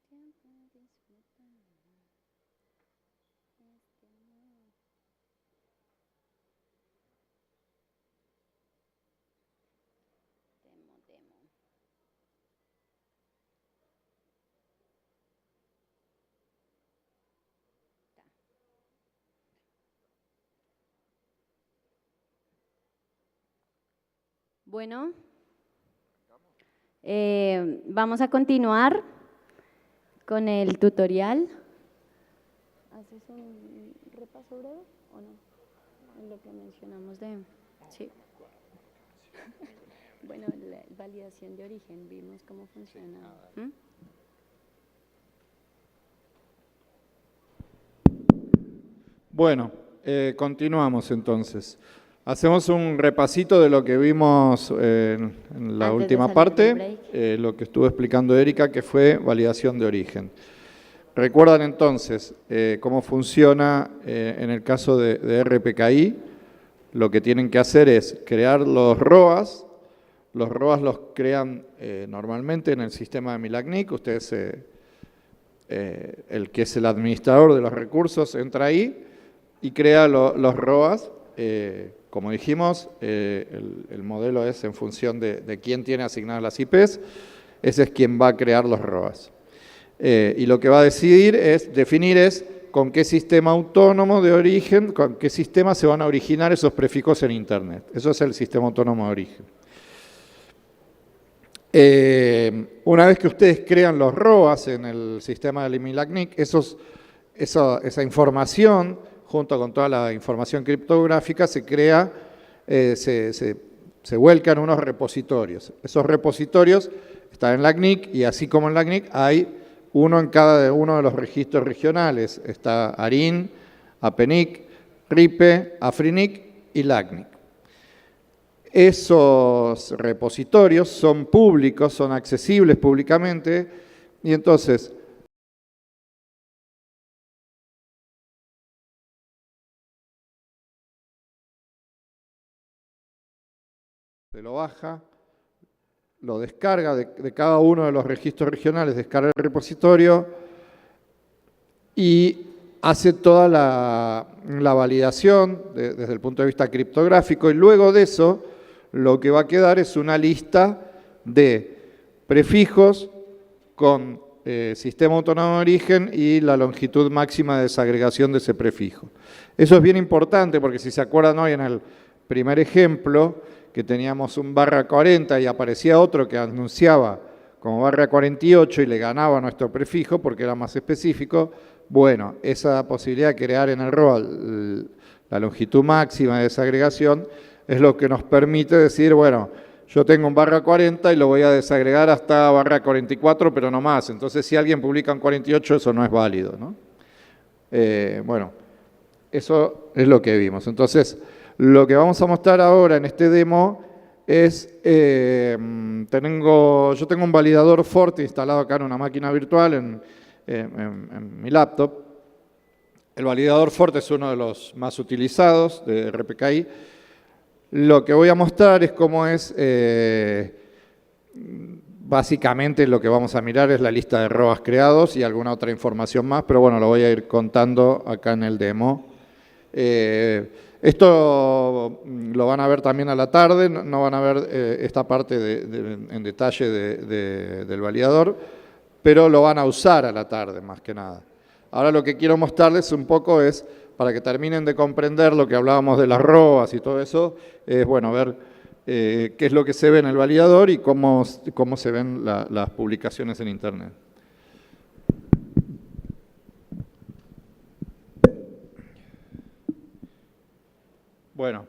tiempo disfrutando este amor. Demo. Ta. Bueno, vamos a continuar con el tutorial. ¿Haces un repaso breve o no? En lo que mencionamos de... Sí. Bueno, la validación de origen, vimos cómo funciona. ¿Mm? Bueno, continuamos entonces. Hacemos un repasito de lo que vimos en la Antes de última salir parte, del break. lo que estuvo explicando Erika, que fue validación de origen. Recuerdan entonces cómo funciona en el caso de RPKI. Lo que tienen que hacer es crear los ROAS. Los ROAS los crean normalmente en el sistema de Milagnic. Ustedes, el que es el administrador de los recursos, entra ahí y crea los ROAS. Como dijimos, el modelo es en función de quién tiene asignadas las IPs. Ese es quien va a crear los ROAS. Y lo que va a definir es con qué sistema autónomo de origen, con qué sistema se van a originar esos prefijos en Internet. Eso es el sistema autónomo de origen. Una vez que ustedes crean los ROAS en el sistema del Milagnic, esa información, junto con toda la información criptográfica, se crea, se vuelca en unos repositorios. Esos repositorios están en la CNIC y así como en la CNIC hay uno en cada uno de los registros regionales. Está ARIN, APNIC, RIPE, AFRINIC y LACNIC. Esos repositorios son públicos, son accesibles públicamente y entonces se lo baja, lo descarga de cada uno de los registros regionales, descarga el repositorio y hace toda la validación desde el punto de vista criptográfico y luego de eso lo que va a quedar es una lista de prefijos con sistema autónomo de origen y la longitud máxima de desagregación de ese prefijo. Eso es bien importante porque si se acuerdan hoy en el primer ejemplo que teníamos un /40 y aparecía otro que anunciaba como /48 y le ganaba nuestro prefijo porque era más específico, bueno, esa posibilidad de crear en el ROA la longitud máxima de desagregación es lo que nos permite decir, bueno, yo tengo un /40 y lo voy a desagregar hasta /44, pero no más. Entonces, si alguien publica un 48, eso no es válido, ¿no? Bueno, eso es lo que vimos. Entonces, lo que vamos a mostrar ahora en este demo es, yo tengo un validador Forte instalado acá en una máquina virtual en mi laptop. El validador Forte es uno de los más utilizados de RPKI. Lo que voy a mostrar es cómo es, básicamente lo que vamos a mirar es la lista de ROAS creados y alguna otra información más, pero bueno, lo voy a ir contando acá en el demo. Esto lo van a ver también a la tarde, no van a ver esta parte en detalle del validador, pero lo van a usar a la tarde más que nada. Ahora lo que quiero mostrarles un poco es, para que terminen de comprender lo que hablábamos de las ROAS y todo eso, es bueno ver qué es lo que se ve en el validador y cómo se ven las publicaciones en Internet. Bueno,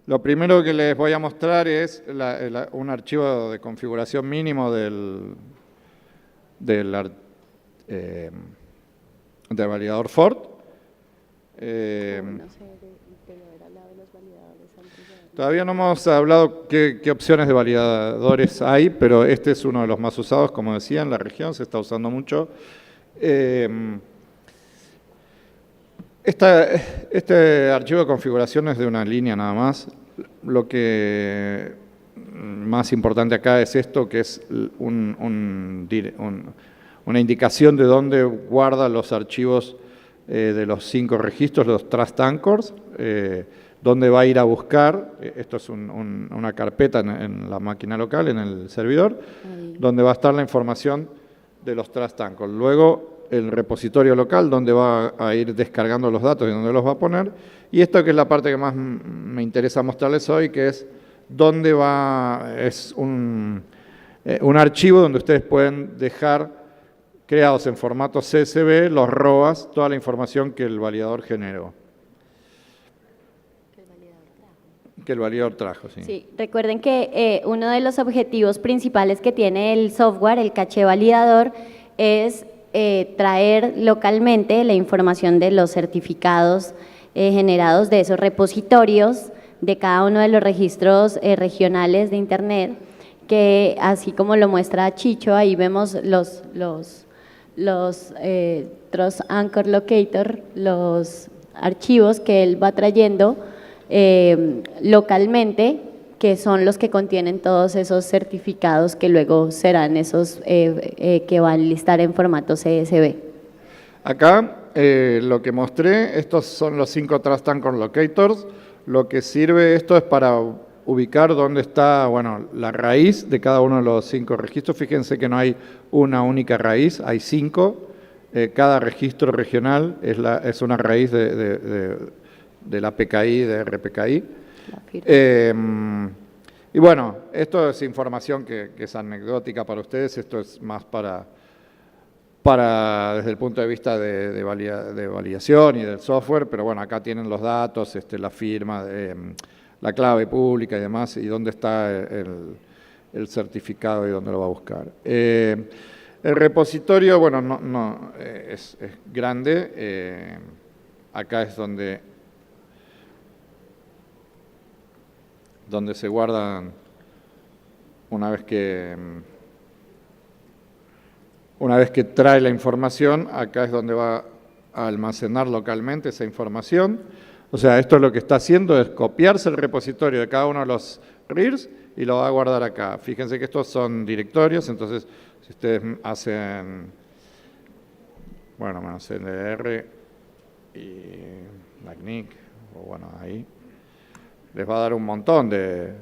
lo primero que les voy a mostrar es un archivo de configuración mínimo del validador Fort. Todavía no hemos hablado qué opciones de validadores hay, pero este es uno de los más usados, como decía, en la región, se está usando mucho. Este archivo de configuración es de una línea nada más. Lo que más importante acá es esto, que es una indicación de dónde guarda los archivos de los 5 registros, los Trust Anchors, dónde va a ir a buscar. Esto es una carpeta en la máquina local, en el servidor, donde va a estar la información de los Trust Anchors. Luego, el repositorio local, donde va a ir descargando los datos y donde los va a poner. Y esto que es la parte que más me interesa mostrarles hoy, que es dónde va, es un archivo donde ustedes pueden dejar creados en formato CSV los ROAS, toda la información que el validador generó. Que el validador trajo, sí. Sí, recuerden que uno de los objetivos principales que tiene el software, el caché validador, es traer localmente la información de los certificados generados de esos repositorios de cada uno de los registros regionales de Internet, que así como lo muestra Chicho, ahí vemos los Trust Anchor Locator, los archivos que él va trayendo localmente, que son los que contienen todos esos certificados que luego serán esos que van a listar en formato CSV. Acá lo que mostré, estos son los 5 Trust Anchor Locators. Lo que sirve esto es para ubicar dónde está, bueno, la raíz de cada uno de los 5 registros. Fíjense que no hay una única raíz, hay 5. Cada registro regional es una raíz de la PKI, de RPKI. Y bueno, esto es información que es anecdótica para ustedes, esto es más para desde el punto de vista de validación y del software, pero bueno, acá tienen los datos, la firma, la clave pública y demás, y dónde está el certificado y dónde lo va a buscar. El repositorio, bueno, es grande, acá es donde se guardan una vez que trae la información, acá es donde va a almacenar localmente esa información. O sea, esto es lo que está haciendo, es copiarse el repositorio de cada uno de los RIRs y lo va a guardar acá. Fíjense que estos son directorios, entonces si ustedes hacen, bueno, menos LR y LACNIC, o bueno, ahí, les va a dar un montón de...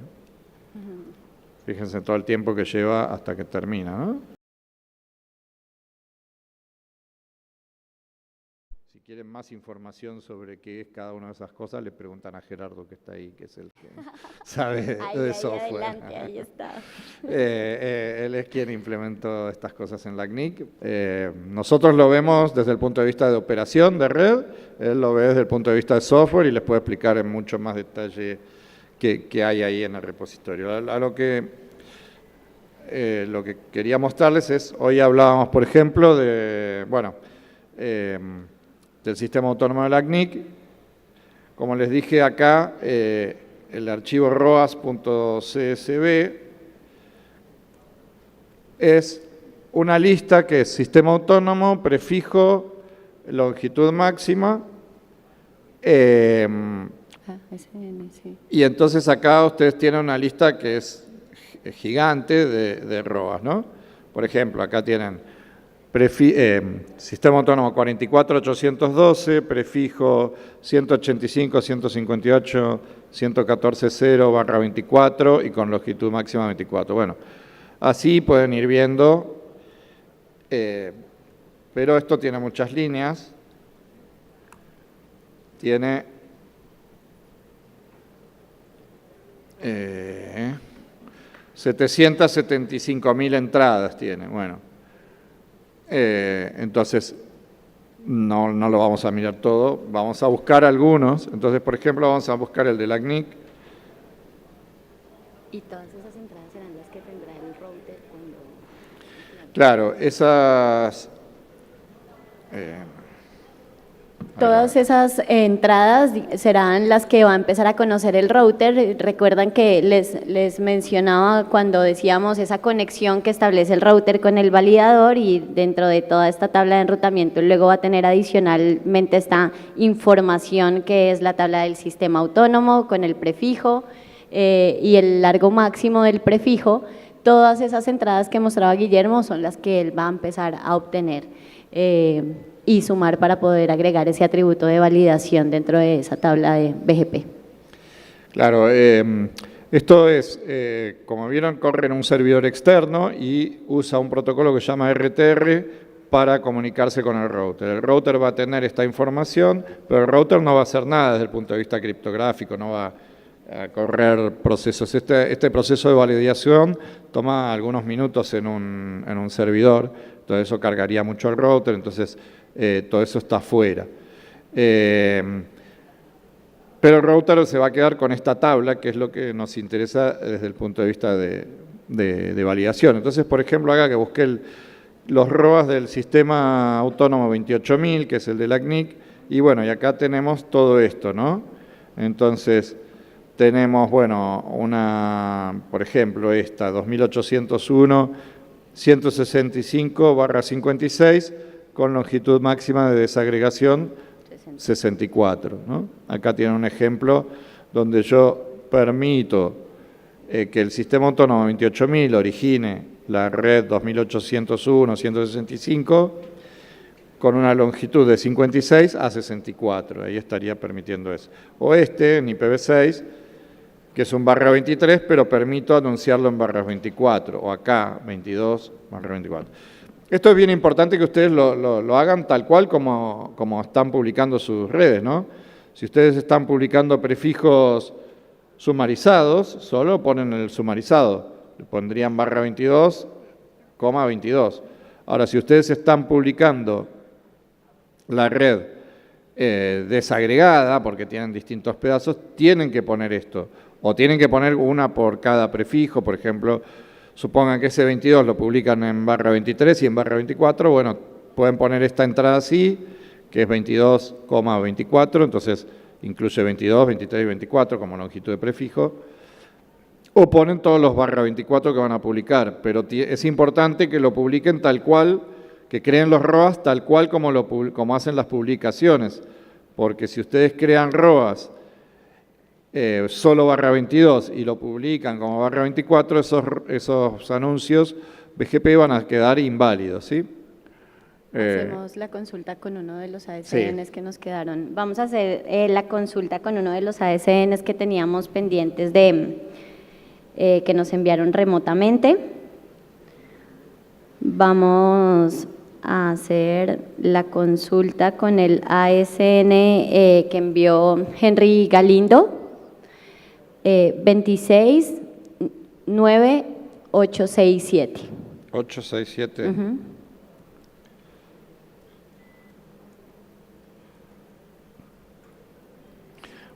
Fíjense todo el tiempo que lleva hasta que termina, ¿no? Si quieren más información sobre qué es cada una de esas cosas, le preguntan a Gerardo, que está ahí, que es el que sabe de software. Adelante, ahí está. Él es quien implementó estas cosas en LACNIC. Nosotros lo vemos desde el punto de vista de operación de red, él lo ve desde el punto de vista de software y les puede explicar en mucho más detalle qué hay ahí en el repositorio. Lo que quería mostrarles es, hoy hablábamos, por ejemplo, del sistema autónomo de LACNIC. Como les dije acá, el archivo roas.csv es una lista que es sistema autónomo, prefijo, longitud máxima. Y entonces acá ustedes tienen una lista que es gigante de ROAS, ¿no? Por ejemplo, acá tienen sistema autónomo 44812, prefijo 185, 158, 114.0/24 y con longitud máxima 24. Bueno, así pueden ir viendo, pero esto tiene muchas líneas, tiene 775.000 entradas tiene, bueno. Entonces, no lo vamos a mirar todo, vamos a buscar algunos. Entonces, por ejemplo, vamos a buscar el de LACNIC. Y todas esas entradas serán las que tendrá el router cuando... Claro, esas... Todas esas entradas serán las que va a empezar a conocer el router. Recuerdan que les mencionaba cuando decíamos esa conexión que establece el router con el validador, y dentro de toda esta tabla de enrutamiento luego va a tener adicionalmente esta información que es la tabla del sistema autónomo con el prefijo, y el largo máximo del prefijo, todas esas entradas que mostraba Guillermo son las que él va a empezar a obtener y sumar para poder agregar ese atributo de validación dentro de esa tabla de BGP. Claro, esto es, como vieron, corre en un servidor externo y usa un protocolo que se llama RTR para comunicarse con el router. El router va a tener esta información, pero el router no va a hacer nada desde el punto de vista criptográfico, no va a correr procesos. Este proceso de validación toma algunos minutos en un servidor, entonces eso cargaría mucho el router, entonces todo eso está afuera. Pero el router se va a quedar con esta tabla, que es lo que nos interesa desde el punto de vista de validación. Entonces, por ejemplo, acá que busqué los ROAS del sistema autónomo 28000, que es el de la CNIC, y bueno, y acá tenemos todo esto, ¿no? Entonces, tenemos, bueno, por ejemplo, esta 2801 165/56 con longitud máxima de desagregación 64, ¿no? Acá tienen un ejemplo donde yo permito que el sistema autónomo 28000 origine la red 2801.165 con una longitud de 56 a 64, ahí estaría permitiendo eso. O en IPv6, que es un /23, pero permito anunciarlo en /24, o acá 22/24. Esto es bien importante que ustedes lo hagan tal cual como están publicando sus redes, ¿no? Si ustedes están publicando prefijos sumarizados, solo ponen el sumarizado, le pondrían /22, 22. Ahora, si ustedes están publicando la red desagregada, porque tienen distintos pedazos, tienen que poner esto, o tienen que poner una por cada prefijo, por ejemplo. Supongan que ese 22 lo publican en /23 y en /24, bueno, pueden poner esta entrada así, que es 22,24, entonces incluye 22, 23 y 24 como longitud de prefijo, o ponen todos los /24 que van a publicar, pero es importante que lo publiquen tal cual, que creen los ROAS tal cual como hacen las publicaciones, porque si ustedes crean ROAS solo /22 y lo publican como /24, esos anuncios BGP van a quedar inválidos, ¿sí? Hacemos la consulta con uno de los ASNs que nos quedaron. Vamos a hacer la consulta con uno de los ASNs que teníamos pendientes que nos enviaron remotamente. Vamos a hacer la consulta con el ASN que envió Henry Galindo. 269867. 867. Uh-huh.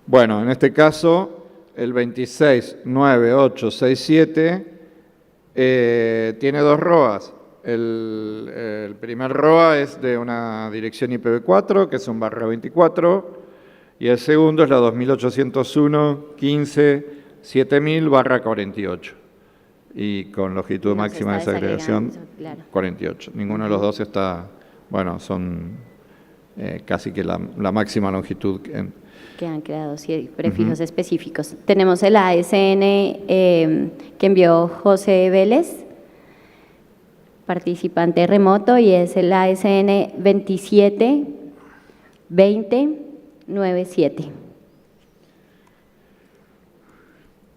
Bueno, en este caso, el 269867 tiene dos ROAs. El primer ROA es de una dirección IPv4, que es un /24, y el segundo es la 2801.15.7000/48 y con longitud máxima de desagregación 48. Ninguno de los dos está, bueno, son casi que la máxima longitud. Que han creado prefijos específicos. Tenemos el ASN que envió José Vélez, participante remoto, y es el ASN 272097.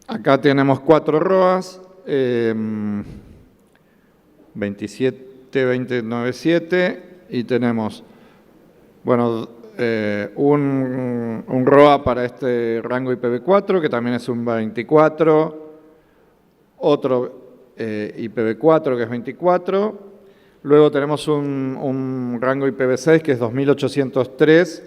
Acá tenemos 4 ROAs, 272097, y tenemos, bueno, un ROA para este rango IPv4, que también es un 24, otro IPv4 que es 24, luego tenemos un rango IPv6 que es 2803,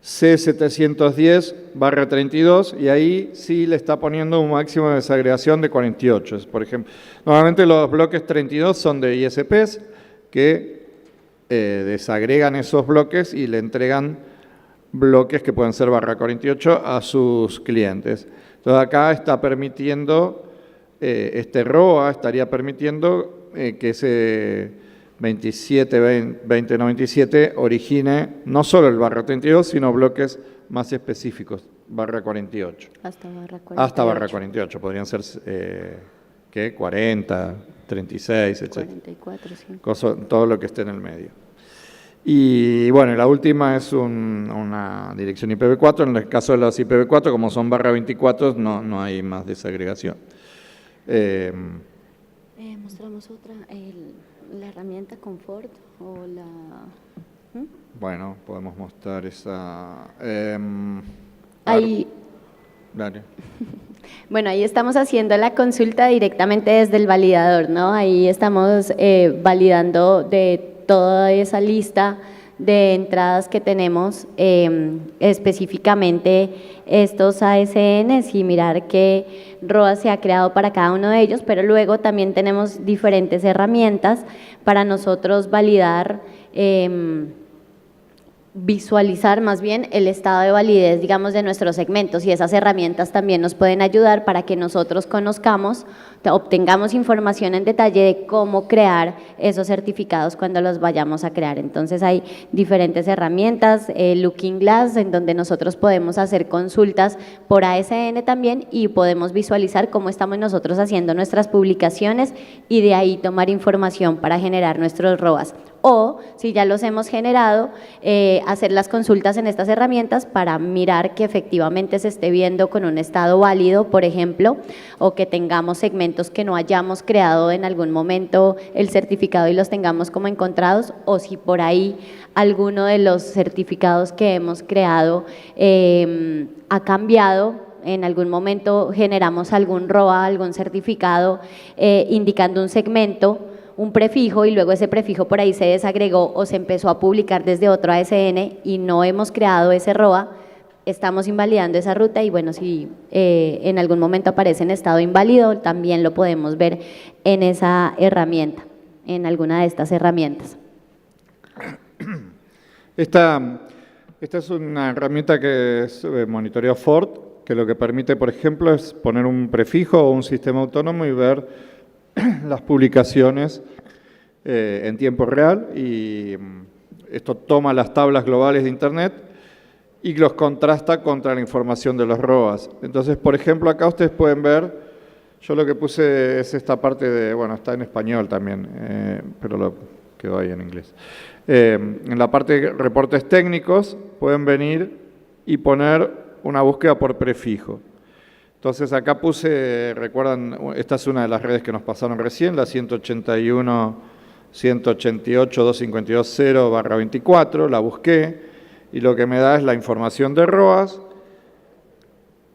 C710/32, y ahí sí le está poniendo un máximo de desagregación de 48. Por ejemplo, normalmente los bloques 32 son de ISPs que desagregan esos bloques y le entregan bloques que pueden ser /48 a sus clientes. Entonces acá está permitiendo, este ROA estaría permitiendo que ese 272097 origine no solo el /32, sino bloques más específicos. barra 48. Hasta barra 48. Hasta barra 48, podrían ser, ¿qué? 40, 36, etc. 44, sí. Todo lo que esté en el medio. Y bueno, la última es una dirección IPv4. En el caso de las IPv4, como son barra 24, no hay más desagregación. Mostramos otra, la herramienta Confort o la... Bueno, podemos mostrar esa... ahí. Dale. Bueno, ahí estamos haciendo la consulta directamente desde el validador, ¿no? Ahí estamos validando de toda esa lista de entradas que tenemos, específicamente estos ASNs y mirar qué ROAS se ha creado para cada uno de ellos, pero luego también tenemos diferentes herramientas para nosotros validar, visualizar más bien el estado de validez, digamos, de nuestros segmentos, y esas herramientas también nos pueden ayudar para que nosotros conozcamos, obtengamos información en detalle de cómo crear esos certificados cuando los vayamos a crear. Entonces hay diferentes herramientas, Looking Glass, en donde nosotros podemos hacer consultas por ASN también y podemos visualizar cómo estamos nosotros haciendo nuestras publicaciones y de ahí tomar información para generar nuestros ROAS. O, si ya los hemos generado, hacer las consultas en estas herramientas para mirar que efectivamente se esté viendo con un estado válido, por ejemplo, o que tengamos segmentos que no hayamos creado en algún momento el certificado y los tengamos como encontrados, o si por ahí alguno de los certificados que hemos creado ha cambiado. En algún momento generamos algún ROA, algún certificado indicando un segmento, un prefijo, y luego ese prefijo por ahí se desagregó o se empezó a publicar desde otro ASN y no hemos creado ese ROA, estamos invalidando esa ruta y bueno, si en algún momento aparece en estado inválido, también lo podemos ver en esa herramienta, en alguna de estas herramientas. Esta es una herramienta que es monitoreo FORT, que lo que permite, por ejemplo, es poner un prefijo o un sistema autónomo y ver las publicaciones en tiempo real, y esto toma las tablas globales de Internet y los contrasta contra la información de los ROAS. Entonces, por ejemplo, acá ustedes pueden ver, yo lo que puse es esta parte de, bueno, está en español también, pero lo quedó ahí en inglés. En la parte de reportes técnicos pueden venir y poner una búsqueda por prefijo. Entonces acá puse, recuerdan, esta es una de las redes que nos pasaron recién, la 181.188.252.0/24, la busqué y lo que me da es la información de ROAS.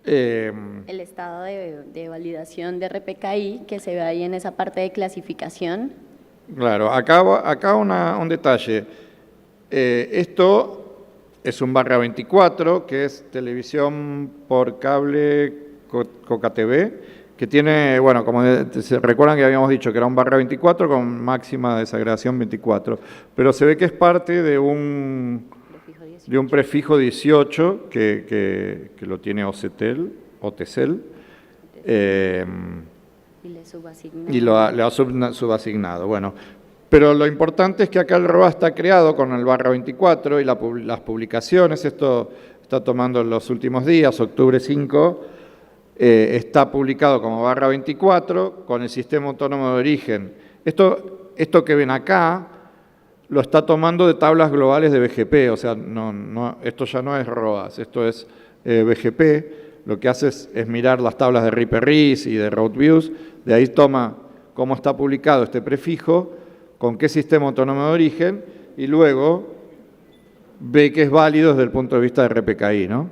El estado de validación de RPKI que se ve ahí en esa parte de clasificación. Claro, acá un detalle. Esto es un /24, que es televisión por cable Coca TV, que tiene, bueno, como se recuerdan que habíamos dicho que era un /24 con máxima desagregación 24, pero se ve que es parte de un prefijo 18 que lo tiene OTCEL, y le ha subasignado. Bueno, pero lo importante es que acá el ROA está creado con el /24 y las publicaciones, esto está tomando en los últimos días, octubre 5, está publicado como /24 con el sistema autónomo de origen. Esto que ven acá lo está tomando de tablas globales de BGP, o sea, esto ya no es ROAS, esto es BGP. Lo que hace es mirar las tablas de RIPE-RIS y de RoadViews, de ahí toma cómo está publicado este prefijo, con qué sistema autónomo de origen, y luego ve que es válido desde el punto de vista de RPKI, ¿no?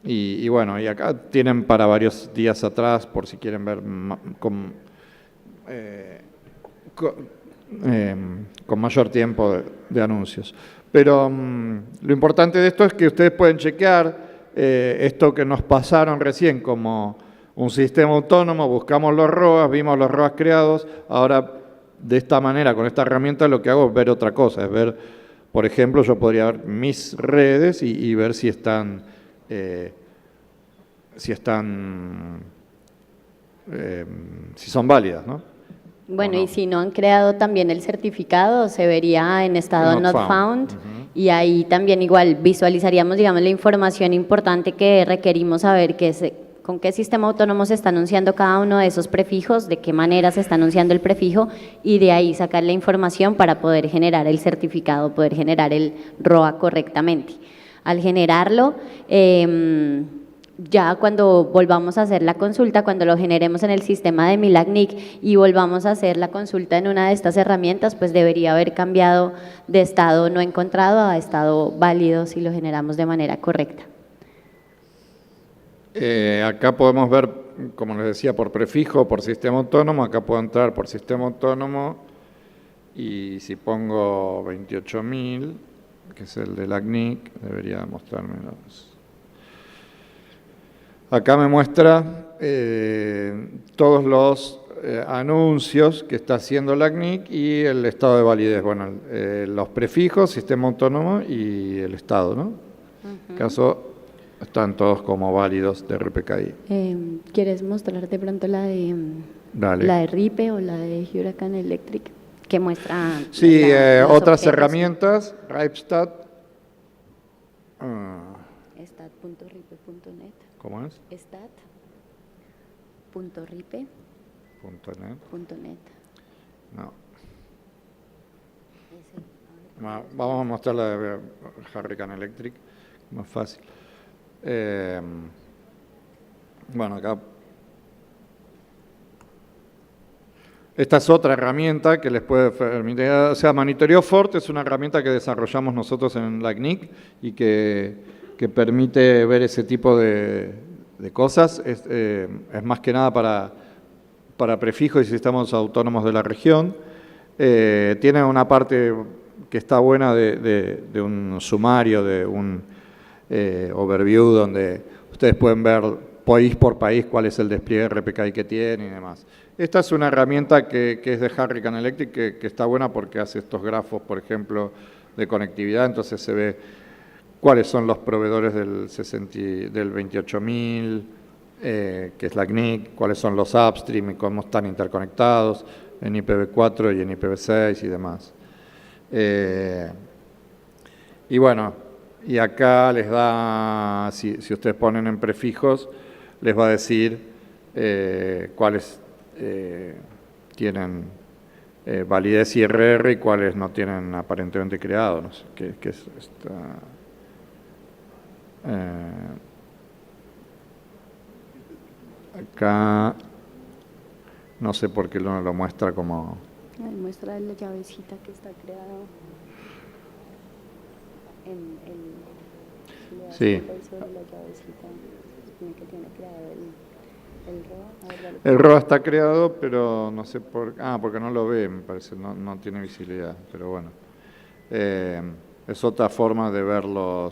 Y bueno, y acá tienen para varios días atrás, por si quieren ver con mayor tiempo de anuncios. Pero lo importante de esto es que ustedes pueden chequear esto que nos pasaron recién como un sistema autónomo, buscamos los ROAS, vimos los ROAS creados, ahora de esta manera, con esta herramienta, lo que hago es ver otra cosa, es ver, por ejemplo, yo podría ver mis redes y ver si están si son válidas, ¿no? Bueno, y si no han creado también el certificado, se vería en estado not found. Y ahí también igual visualizaríamos, digamos, la información importante que requerimos saber, que es con qué sistema autónomo se está anunciando cada uno de esos prefijos, de qué manera se está anunciando el prefijo, y de ahí sacar la información para poder generar el certificado, poder generar el ROA correctamente. Al generarlo, ya cuando volvamos a hacer la consulta, cuando lo generemos en el sistema de MILACNIC y volvamos a hacer la consulta en una de estas herramientas, pues debería haber cambiado de estado no encontrado a estado válido si lo generamos de manera correcta. Acá podemos ver, como les decía, por prefijo, por sistema autónomo. Acá puedo entrar por sistema autónomo y si pongo 28.000, que es el de la CNIC, debería mostrármelos. Acá me muestra todos los anuncios que está haciendo la CNIC y el estado de validez. Bueno, los prefijos, sistema autónomo y el estado, ¿no? En caso, están todos como válidos de RPKI. ¿Quieres mostrar de pronto la de RIPE o la de Huracán Electric? Que muestra sí, otras objetos. Herramientas, RIPESTAT. Stat.ripe.net. ¿Cómo es? Stat.ripe.net. No. Vamos a mostrar la de Huracán Electric, más fácil. Bueno, acá. Esta es otra herramienta que les puede permitir, o sea, Monitoreo Forte es una herramienta que desarrollamos nosotros en la CNIC y que permite ver ese tipo de cosas. Es más que nada para prefijos y sistemas autónomos de la región. Tiene una parte que está buena de un sumario, de un overview, donde ustedes pueden ver país por país cuál es el despliegue RPKI que tiene y demás. Esta es una herramienta que es de Huracán Electric, que está buena porque hace estos grafos, por ejemplo, de conectividad, entonces se ve cuáles son los proveedores del 28.000, que es la CNIC, cuáles son los upstream y cómo están interconectados en IPv4 y en IPv6 y demás. Y bueno, y acá les da, si ustedes ponen en prefijos, les va a decir cuáles tienen validez IRR y cuáles no tienen aparentemente creado. No sé qué es esta. Acá no sé por qué no lo muestra como. Muestra la llavecita que está creado en el. Sí. Sobre la llavecita que tiene creado el ROA. El ROA está creado, pero no sé por qué. Porque no lo ve, me parece, no tiene visibilidad, pero bueno. Es otra forma de ver la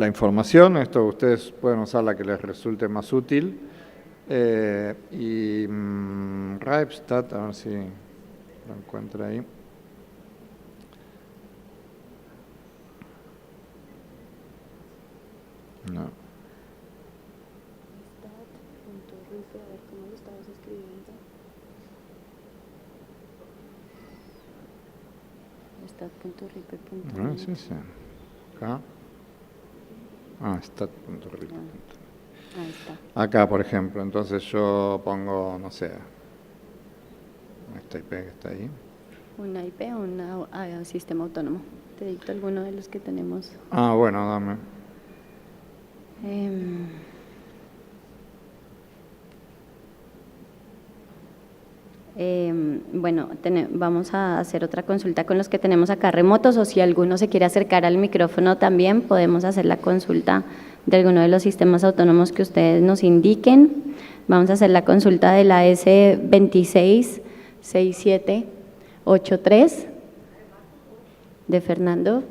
información. Esto ustedes pueden usar la que les resulte más útil. RIPESTAT, a ver si lo encuentra ahí. No. Stat.ripe, a ver cómo lo estabas escribiendo. Stat.ripe.net. Sí. Acá. Stat.ripe. Ahí está. Acá, por ejemplo, entonces yo pongo, no sé, esta IP que está ahí. Una IP o un sistema autónomo. Te dicto alguno de los que tenemos. Bueno, dame. Bueno, vamos a hacer otra consulta con los que tenemos acá remotos, o si alguno se quiere acercar al micrófono también, podemos hacer la consulta de alguno de los sistemas autónomos que ustedes nos indiquen. Vamos a hacer la consulta de la S266783 de Fernando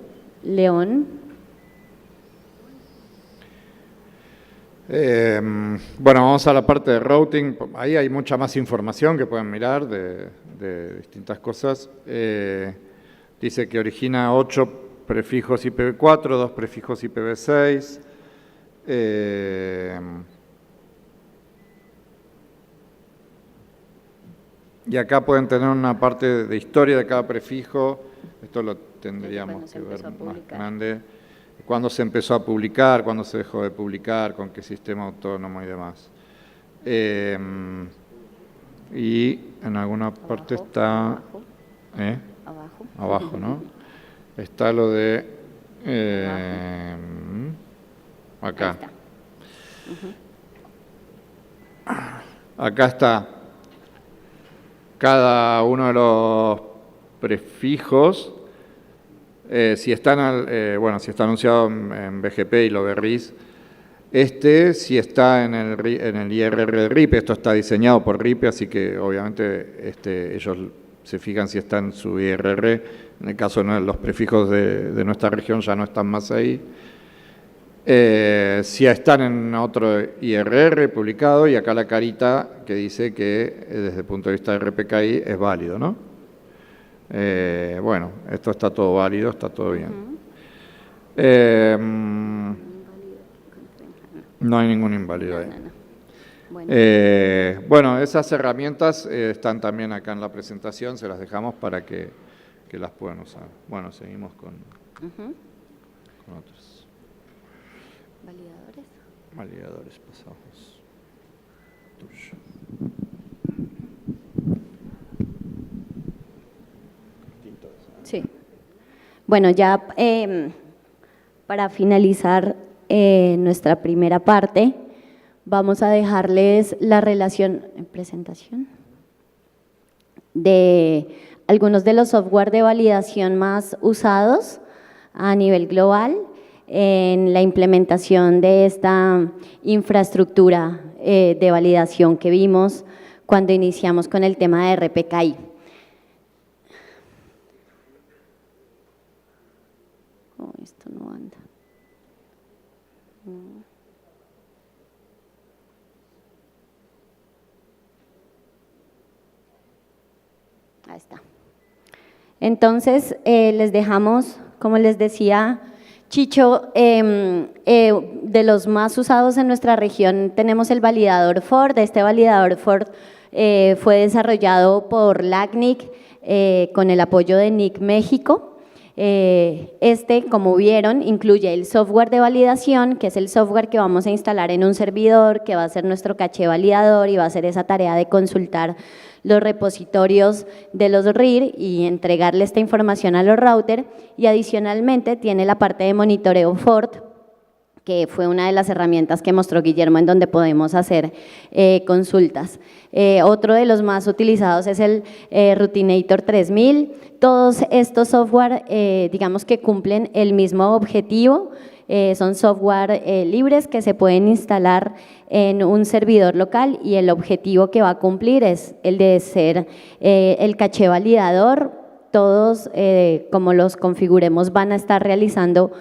León. Bueno, vamos a la parte de routing. Ahí hay mucha más información que pueden mirar de distintas cosas. Dice que origina 8 prefijos IPv4, 2 prefijos IPv6. Y acá pueden tener una parte de historia de cada prefijo, esto lo tendríamos que ver más grande, cuándo se empezó a publicar, cuándo se dejó de publicar, con qué sistema autónomo y demás. Y en alguna parte está... Abajo, ¿no? Está lo de... acá. Acá está cada uno de los prefijos, si están, si está anunciado en BGP y lo de RIS, si está en el IRR de RIPE, esto está diseñado por RIPE, así que obviamente ellos se fijan si está en su IRR, en el caso de los prefijos de nuestra región ya no están más ahí. Si están en otro IRR publicado, y acá la carita que dice que desde el punto de vista de RPKI es válido, ¿no? Bueno, esto está todo válido, está todo bien. No hay ningún inválido ahí. Bueno, esas herramientas están también acá en la presentación, se las dejamos para que las puedan usar. Bueno, seguimos con otros. Validadores, pasamos. Tuyo. Sí. Bueno, ya para finalizar nuestra primera parte, vamos a dejarles la relación en presentación de algunos de los software de validación más usados a nivel global en la implementación de esta infraestructura de validación que vimos cuando iniciamos con el tema de RPKI. Oh, esto no anda. Ahí está. Entonces, les dejamos, como les decía Chicho, de los más usados en nuestra región tenemos el validador Ford. Este validador Ford fue desarrollado por LACNIC con el apoyo de NIC México. Como vieron, incluye el software de validación, que es el software que vamos a instalar en un servidor, que va a ser nuestro caché validador y va a hacer esa tarea de consultar los repositorios de los RIR y entregarle esta información a los routers, y adicionalmente tiene la parte de monitoreo Ford, que fue una de las herramientas que mostró Guillermo en donde podemos hacer consultas. Otro de los más utilizados es el Routinator 3000. Todos estos software, digamos que cumplen el mismo objetivo. Son software libres que se pueden instalar en un servidor local, y el objetivo que va a cumplir es el de ser el caché validador. Todos, como los configuremos, van a estar realizando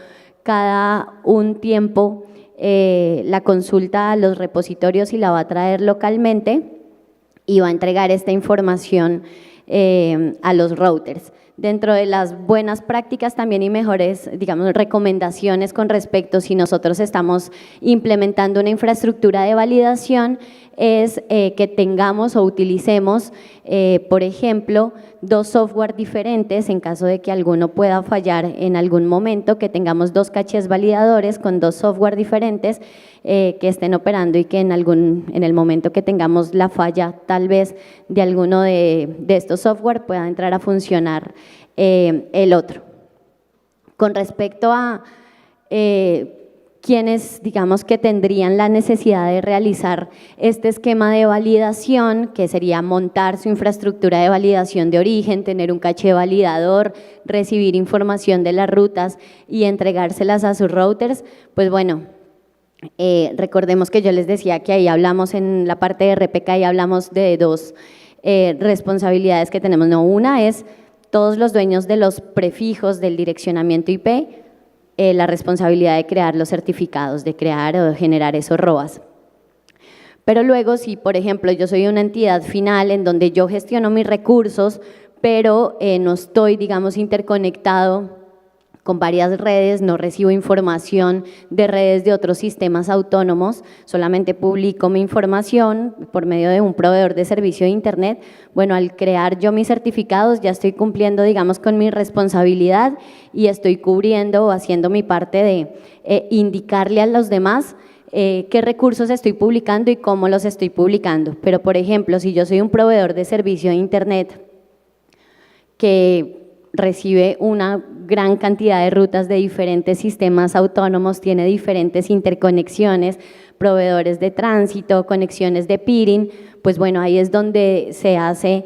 cada un tiempo la consulta a los repositorios y la va a traer localmente y va a entregar esta información a los routers. Dentro de las buenas prácticas también y mejores, digamos, recomendaciones con respecto si nosotros estamos implementando una infraestructura de validación es que tengamos o utilicemos, por ejemplo, dos software diferentes en caso de que alguno pueda fallar en algún momento, que tengamos dos cachés validadores con dos software diferentes que estén operando y que en el momento que tengamos la falla tal vez de alguno de estos software pueda entrar a funcionar el otro. Con respecto a quienes, digamos, que tendrían la necesidad de realizar este esquema de validación, que sería montar su infraestructura de validación de origen, tener un caché validador, recibir información de las rutas y entregárselas a sus routers, pues bueno, recordemos que yo les decía que ahí hablamos en la parte de RPK y hablamos de dos responsabilidades que tenemos. No, una es todos los dueños de los prefijos del direccionamiento IP, la responsabilidad de crear los certificados, de crear o de generar esos ROAS. Pero luego, si por ejemplo yo soy una entidad final en donde yo gestiono mis recursos, pero no estoy, digamos, interconectado con varias redes, no recibo información de redes de otros sistemas autónomos, solamente publico mi información por medio de un proveedor de servicio de Internet. Bueno, al crear yo mis certificados ya estoy cumpliendo, digamos, con mi responsabilidad y estoy cubriendo o haciendo mi parte de indicarle a los demás qué recursos estoy publicando y cómo los estoy publicando. Pero, por ejemplo, si yo soy un proveedor de servicio de Internet que recibe una gran cantidad de rutas de diferentes sistemas autónomos, tiene diferentes interconexiones, proveedores de tránsito, conexiones de peering, pues bueno, ahí es donde se hace,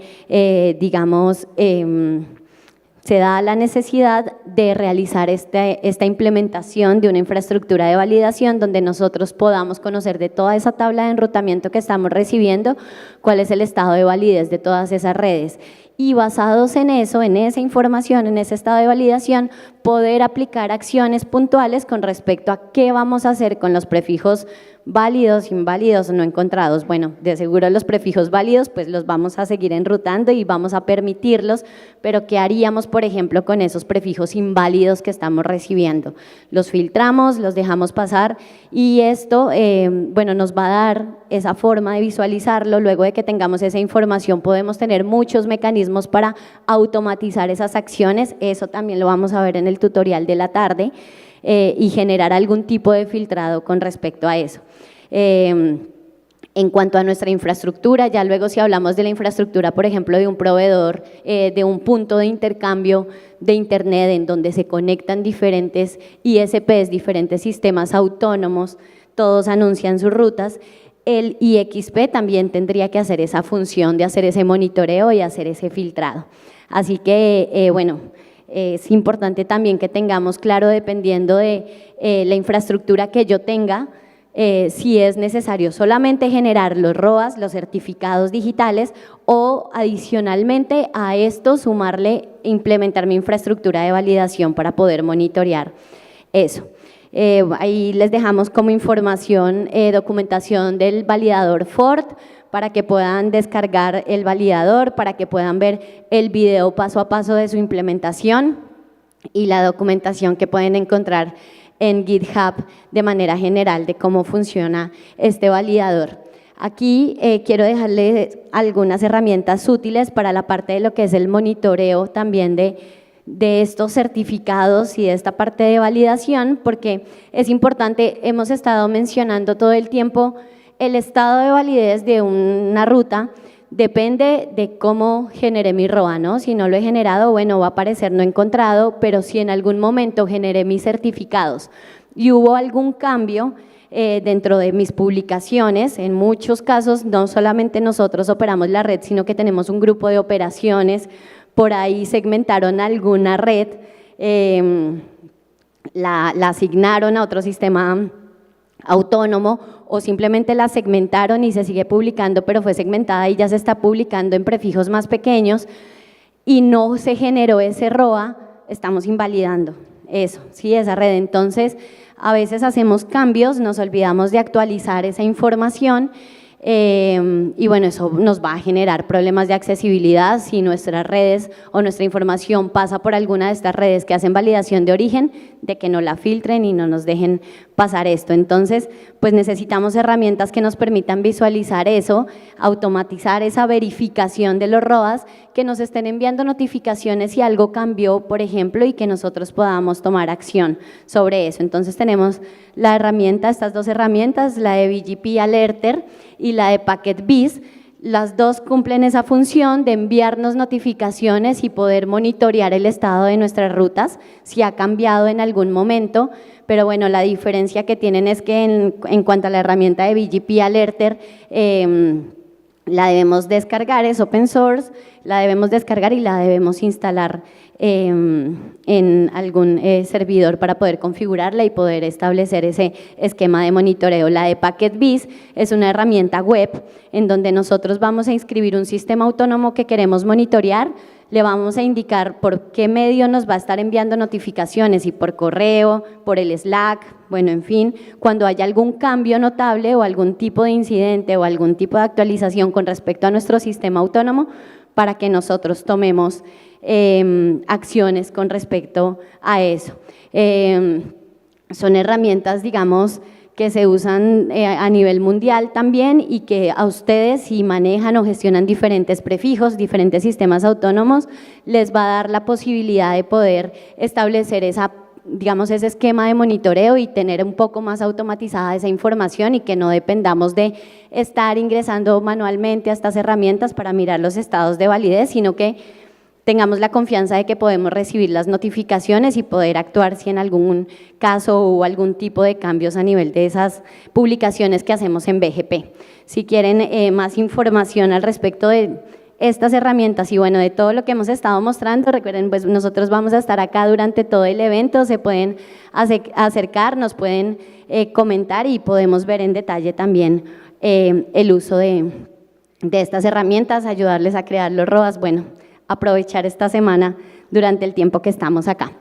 digamos, se da la necesidad de realizar esta implementación de una infraestructura de validación donde nosotros podamos conocer de toda esa tabla de enrutamiento que estamos recibiendo, cuál es el estado de validez de todas esas redes. Y basados en eso, en esa información, en ese estado de validación, poder aplicar acciones puntuales con respecto a qué vamos a hacer con los prefijos válidos, inválidos o no encontrados. Bueno, de seguro los prefijos válidos pues los vamos a seguir enrutando y vamos a permitirlos, pero ¿qué haríamos, por ejemplo, con esos prefijos inválidos que estamos recibiendo? Los filtramos, los dejamos pasar y esto, bueno, nos va a dar esa forma de visualizarlo. Luego de que tengamos esa información podemos tener muchos mecanismos para automatizar esas acciones, eso también lo vamos a ver en el tutorial de la tarde, y generar algún tipo de filtrado con respecto a eso. En cuanto a nuestra infraestructura, ya luego si hablamos de la infraestructura, por ejemplo, de un proveedor, de un punto de intercambio de Internet en donde se conectan diferentes ISPs, diferentes sistemas autónomos, todos anuncian sus rutas, el IXP también tendría que hacer esa función de hacer ese monitoreo y hacer ese filtrado. Así que, bueno, es importante también que tengamos claro, dependiendo de la infraestructura que yo tenga, si es necesario solamente generar los ROAS, los certificados digitales, o adicionalmente a esto sumarle, implementar mi infraestructura de validación para poder monitorear eso. Ahí les dejamos como información documentación del validador Ford, para que puedan descargar el validador, para que puedan ver el video paso a paso de su implementación y la documentación que pueden encontrar en GitHub de manera general de cómo funciona este validador. Aquí quiero dejarles algunas herramientas útiles para la parte de lo que es el monitoreo también de estos certificados y de esta parte de validación, porque es importante, hemos estado mencionando todo el tiempo, el estado de validez de una ruta depende de cómo generé mi ROA, ¿no? Si no lo he generado, bueno, va a aparecer no encontrado, pero si en algún momento generé mis certificados y hubo algún cambio dentro de mis publicaciones, en muchos casos no solamente nosotros operamos la red, sino que tenemos un grupo de operaciones, por ahí segmentaron alguna red, la asignaron a otro sistema autónomo o simplemente la segmentaron y se sigue publicando, pero fue segmentada y ya se está publicando en prefijos más pequeños y no se generó ese ROA, estamos invalidando eso, ¿sí? Esa red. Entonces, a veces hacemos cambios, nos olvidamos de actualizar esa información y bueno, eso nos va a generar problemas de accesibilidad si nuestras redes o nuestra información pasa por alguna de estas redes que hacen validación de origen, de que no la filtren y no nos dejen pasar esto. Entonces, pues necesitamos herramientas que nos permitan visualizar eso, automatizar esa verificación de los ROAS, que nos estén enviando notificaciones si algo cambió, por ejemplo, y que nosotros podamos tomar acción sobre eso. Entonces tenemos la herramienta, estas dos herramientas, la de BGP Alerter y la de PacketBiz. Las dos cumplen esa función de enviarnos notificaciones y poder monitorear el estado de nuestras rutas, si ha cambiado en algún momento, pero bueno, la diferencia que tienen es que en cuanto a la herramienta de BGP Alerter, la debemos descargar, es open source, la debemos descargar y la debemos instalar en algún servidor para poder configurarla y poder establecer ese esquema de monitoreo. La de PacketBiz es una herramienta web en donde nosotros vamos a inscribir un sistema autónomo que queremos monitorear, le vamos a indicar por qué medio nos va a estar enviando notificaciones, si por correo, por el Slack, bueno, en fin, cuando haya algún cambio notable o algún tipo de incidente o algún tipo de actualización con respecto a nuestro sistema autónomo, para que nosotros tomemos acciones con respecto a eso. Son herramientas, digamos, que se usan a nivel mundial también y que a ustedes, si manejan o gestionan diferentes prefijos, diferentes sistemas autónomos, les va a dar la posibilidad de poder establecer digamos, ese esquema de monitoreo y tener un poco más automatizada esa información y que no dependamos de estar ingresando manualmente a estas herramientas para mirar los estados de validez, sino que tengamos la confianza de que podemos recibir las notificaciones y poder actuar si en algún caso hubo algún tipo de cambios a nivel de esas publicaciones que hacemos en BGP. Si quieren más información al respecto de estas herramientas y bueno, de todo lo que hemos estado mostrando, recuerden, pues nosotros vamos a estar acá durante todo el evento, se pueden acercar, nos pueden comentar y podemos ver en detalle también el uso de estas herramientas, ayudarles a crear los ROAS, bueno, aprovechar esta semana durante el tiempo que estamos acá.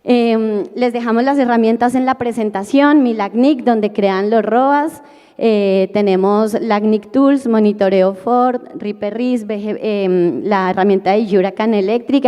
Les dejamos las herramientas en la presentación, mi LACNIC, donde crean los ROAS, tenemos LACNIC Tools, Monitoreo Ford, RIPE-RIS, la herramienta de Huracan Electric.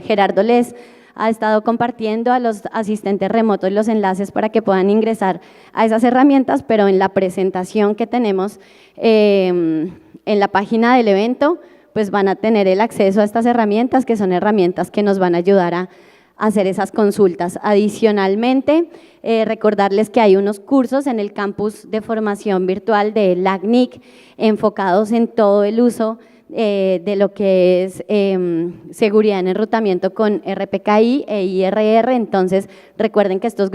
Gerardo les ha estado compartiendo a los asistentes remotos los enlaces para que puedan ingresar a esas herramientas, pero en la presentación que tenemos en la página del evento, pues van a tener el acceso a estas herramientas, que son herramientas que nos van a ayudar a hacer esas consultas. Adicionalmente, recordarles que hay unos cursos en el campus de formación virtual de LACNIC enfocados en todo el uso de lo que es seguridad en enrutamiento con RPKI e IRR. Entonces, recuerden que estos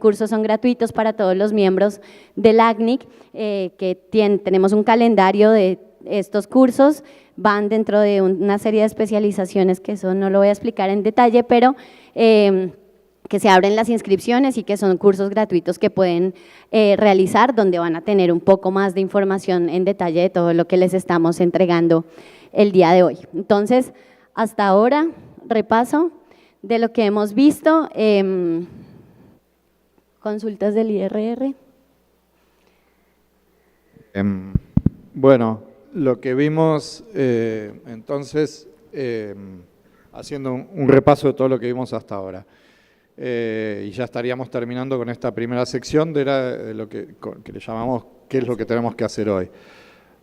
cursos son gratuitos para todos los miembros de LACNIC, que tenemos un calendario de estos cursos, van dentro de una serie de especializaciones que eso no lo voy a explicar en detalle, pero que se abren las inscripciones y que son cursos gratuitos que pueden realizar, donde van a tener un poco más de información en detalle de todo lo que les estamos entregando el día de hoy. Entonces, hasta ahora, repaso de lo que hemos visto, consultas del IRR. Bueno, lo que vimos, entonces, haciendo un repaso de todo lo que vimos hasta ahora, y ya estaríamos terminando con esta primera sección de lo que le llamamos qué es lo que tenemos que hacer hoy.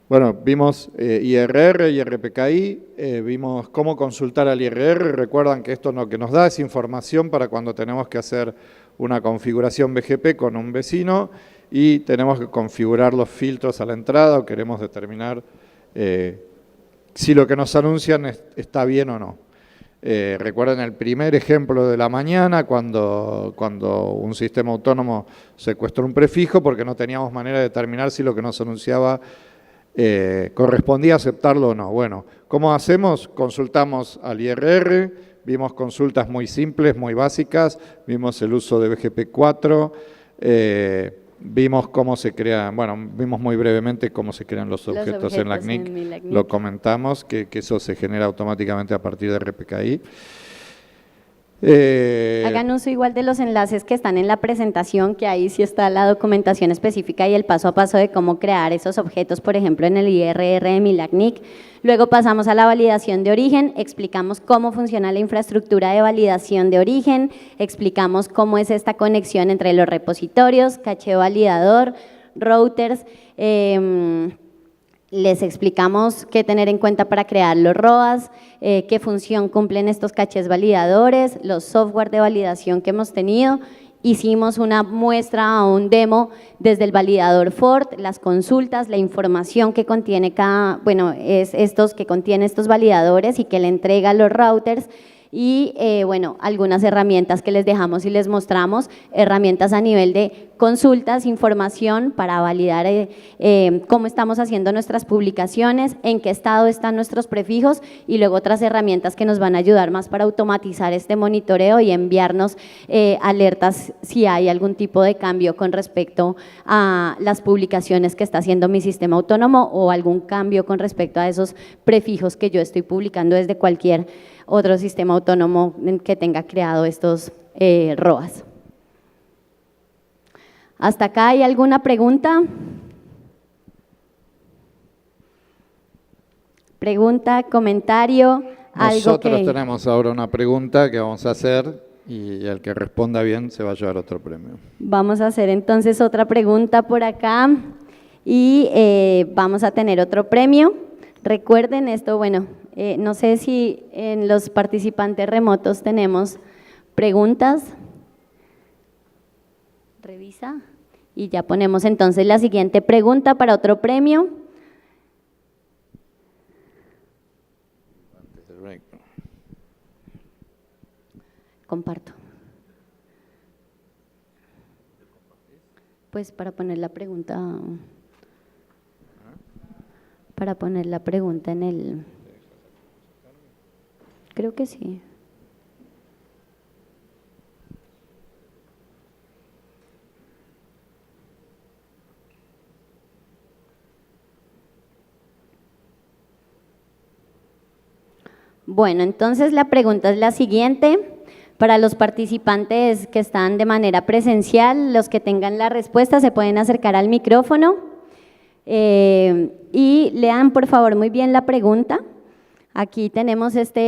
Bueno, vimos IRR y RPKI, vimos cómo consultar al IRR. Recuerdan que esto lo que nos da es información para cuando tenemos que hacer una configuración BGP con un vecino y tenemos que configurar los filtros a la entrada o queremos determinar si lo que nos anuncian está bien o no. Recuerden el primer ejemplo de la mañana cuando un sistema autónomo secuestró un prefijo porque no teníamos manera de determinar si lo que nos anunciaba correspondía aceptarlo o no. Bueno, ¿cómo hacemos? Consultamos al IRR, vimos consultas muy simples, muy básicas, vimos el uso de BGP4, vimos cómo se crean, bueno, vimos muy brevemente cómo se crean los objetos en LACNIC, lo comentamos, que eso se genera automáticamente a partir de RPKI. Hagan uso igual de los enlaces que están en la presentación, que ahí sí está la documentación específica y el paso a paso de cómo crear esos objetos, por ejemplo, en el IRR de mi LACNIC. Luego pasamos a la validación de origen, explicamos cómo funciona la infraestructura de validación de origen, explicamos cómo es esta conexión entre los repositorios, caché validador, routers, les explicamos qué tener en cuenta para crear los ROAS, qué función cumplen estos cachés validadores, los software de validación que hemos tenido. Hicimos una muestra o un demo desde el validador Ford, las consultas, la información que contiene que contiene estos validadores y que le entrega a los routers. Y bueno, algunas herramientas que les dejamos y les mostramos, herramientas a nivel de consultas, información para validar cómo estamos haciendo nuestras publicaciones, en qué estado están nuestros prefijos y luego otras herramientas que nos van a ayudar más para automatizar este monitoreo y enviarnos alertas si hay algún tipo de cambio con respecto a las publicaciones que está haciendo mi sistema autónomo o algún cambio con respecto a esos prefijos que yo estoy publicando desde cualquier otro sistema autónomo que tenga creado estos ROAS. ¿Hasta acá hay alguna pregunta? pregunta, comentario, algo Nosotros que… tenemos ahora una pregunta que vamos a hacer y el que responda bien se va a llevar otro premio. Vamos a hacer entonces otra pregunta por acá y vamos a tener otro premio. Recuerden esto, bueno, no sé si en los participantes remotos tenemos preguntas. Revisa y ya ponemos entonces la siguiente pregunta para otro premio. Comparto. Pues para poner la pregunta en el… Creo que sí. Bueno, entonces la pregunta es la siguiente. Para los participantes que están de manera presencial, los que tengan la respuesta se pueden acercar al micrófono y lean por favor muy bien la pregunta. Aquí tenemos esta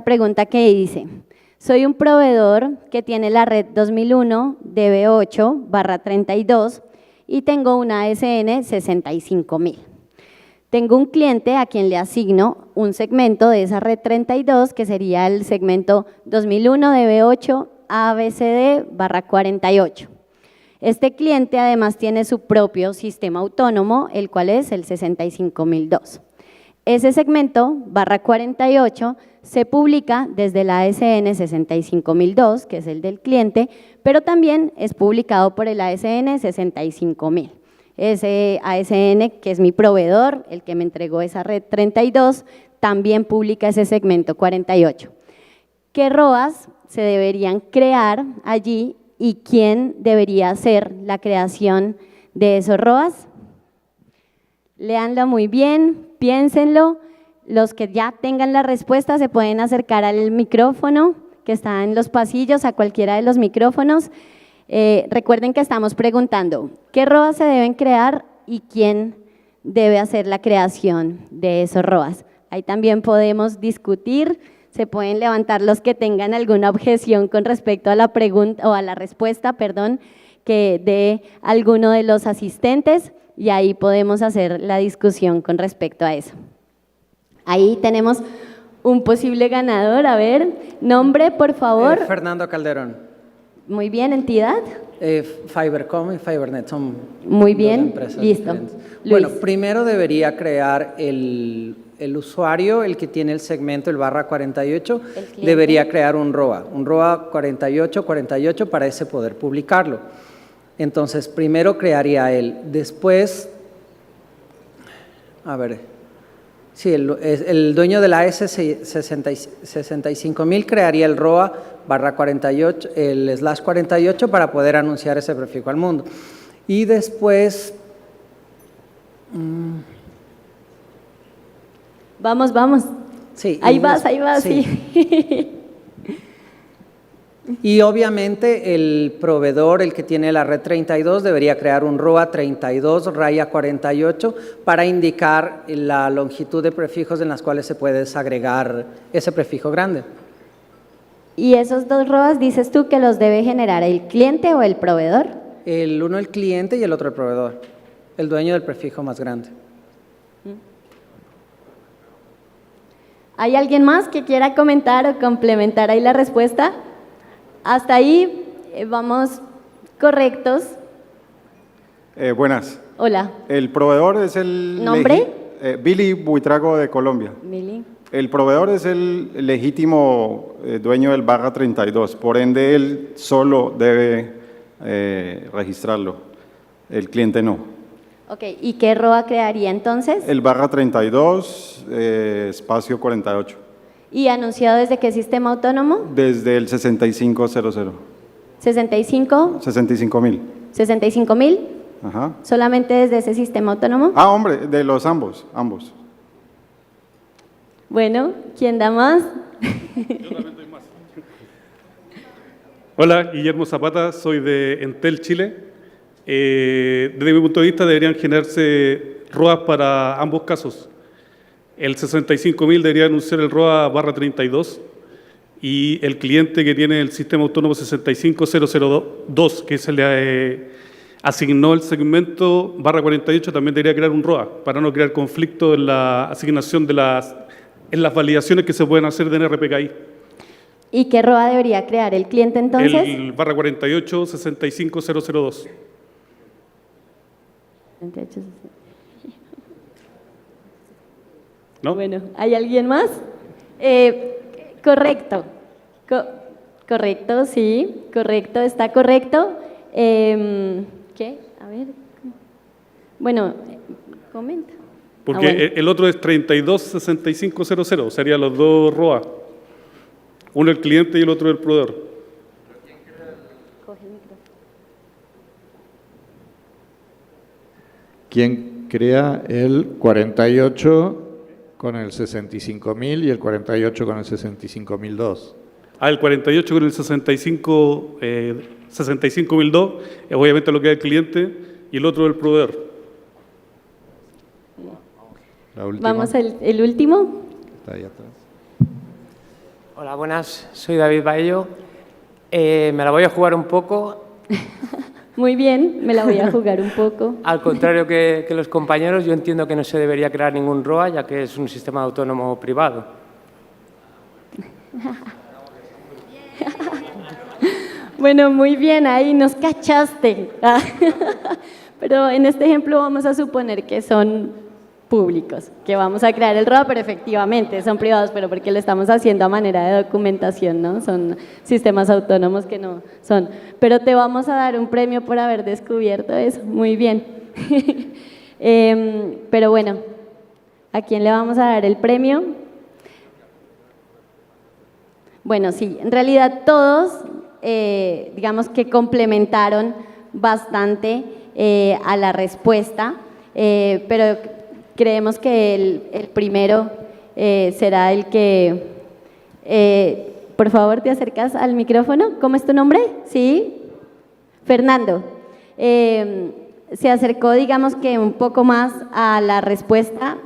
pregunta que dice: soy un proveedor que tiene la red 2001 DB8/32 y tengo una ASN 65000. Tengo un cliente a quien le asigno un segmento de esa red 32, que sería el segmento 2001 DB8 ABCD/48. Este cliente además tiene su propio sistema autónomo, el cual es el 65002. Ese segmento /48 se publica desde la ASN 65002, que es el del cliente, pero también es publicado por el ASN 65000. Ese ASN, que es mi proveedor, el que me entregó esa red 32, también publica ese segmento 48. ¿Qué ROAS se deberían crear allí y quién debería hacer la creación de esos ROAS? Léanlo muy bien, piénsenlo. Los que ya tengan la respuesta se pueden acercar al micrófono que está en los pasillos, a cualquiera de los micrófonos. Recuerden que estamos preguntando qué ROAS se deben crear y quién debe hacer la creación de esos ROAS. Ahí también podemos discutir, se pueden levantar los que tengan alguna objeción con respecto a la pregunta o a la respuesta, perdón, que dé alguno de los asistentes y ahí podemos hacer la discusión con respecto a eso. Ahí tenemos un posible ganador, a ver, nombre por favor. Fernando Calderón. Muy bien, entidad. Fibercom y Fibernet son muy bien, dos empresas listo. diferentes. Luis. Bueno, primero debería crear el usuario, el que tiene el segmento, el /48, debería crear un ROA 48 para ese poder publicarlo. Entonces, primero crearía él, después, a ver… Sí, el dueño de la AS 65000 crearía el ROA /48, el /48 para poder anunciar ese prefijo al mundo. Y después… Vamos. Sí, ahí vas, sí. Y obviamente el proveedor, el que tiene la red 32, debería crear un ROA 32/48 para indicar la longitud de prefijos en las cuales se puede desagregar ese prefijo grande. ¿Y esos dos ROAS dices tú que los debe generar el cliente o el proveedor? El uno el cliente y el otro el proveedor, el dueño del prefijo más grande. ¿Hay alguien más que quiera comentar o complementar ahí la respuesta? Hasta ahí vamos correctos. Buenas. Hola. El proveedor es el… ¿Nombre? Billy Buitrago de Colombia. Billy. El proveedor es el legítimo dueño del /32, por ende él solo debe registrarlo, el cliente no. Ok, ¿y qué ROA crearía entonces? El /32, espacio 48. ¿Y anunciado desde qué sistema autónomo? Desde el 6500. ¿65? 65.000. ¿65.000? Ajá. ¿Solamente desde ese sistema autónomo? Ah, hombre, de los ambos. Bueno, ¿quién da más? Yo también doy más. Hola, Guillermo Zapata, soy de Entel Chile. Desde mi punto de vista deberían generarse ROAs para ambos casos. El 65.000 debería anunciar el ROA barra 32 y el cliente que tiene el sistema autónomo 65002, que se le asignó el segmento barra 48, también debería crear un ROA para no crear conflicto en la asignación de las validaciones que se pueden hacer de NRPKI. ¿Y qué ROA debería crear el cliente entonces? El barra 48 65002. 28. ¿No? Bueno, ¿hay alguien más? Correcto. Correcto, sí, correcto, está correcto. ¿Qué? A ver. Bueno, comenta. Porque bueno. el otro es 326500, serían los dos ROA. Uno el cliente y el otro el proveedor. Coge el micrófono. ¿Quién crea el 48 con el 65.000 y el 48 con el 65.002? El 48 con el 65.002, obviamente lo que es el cliente, y el otro el proveedor. La última. Vamos el último. Está ahí atrás. Hola, buenas. Soy David Baello. Me la voy a jugar un poco. Muy bien, me la voy a jugar un poco. Al contrario que los compañeros, yo entiendo que no se debería crear ningún ROA, ya que es un sistema autónomo privado. Bueno, muy bien, ahí nos cachaste. Pero en este ejemplo vamos a suponer que son públicos, que vamos a crear el ROA, pero efectivamente son privados, pero porque lo estamos haciendo a manera de documentación, ¿no? Son sistemas autónomos que no son. Pero te vamos a dar un premio por haber descubierto eso. Muy bien. Pero bueno, ¿a quién le vamos a dar el premio? Bueno, sí, en realidad todos, digamos que complementaron bastante a la respuesta, pero creemos que el primero será el que… por favor, ¿te acercas al micrófono? ¿Cómo es tu nombre? ¿Sí? Fernando. Se acercó, digamos que un poco más a la respuesta.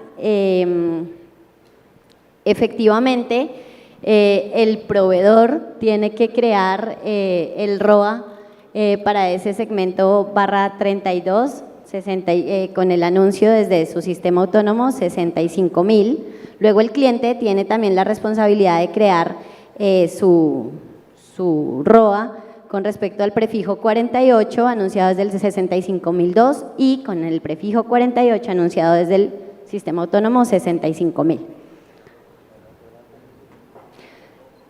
Efectivamente, el proveedor tiene que crear el ROA para ese segmento barra 32, con el anuncio desde su sistema autónomo 65.000. Luego el cliente tiene también la responsabilidad de crear su ROA con respecto al prefijo 48 anunciado desde el 65.002 y con el prefijo 48 anunciado desde el sistema autónomo 65.000.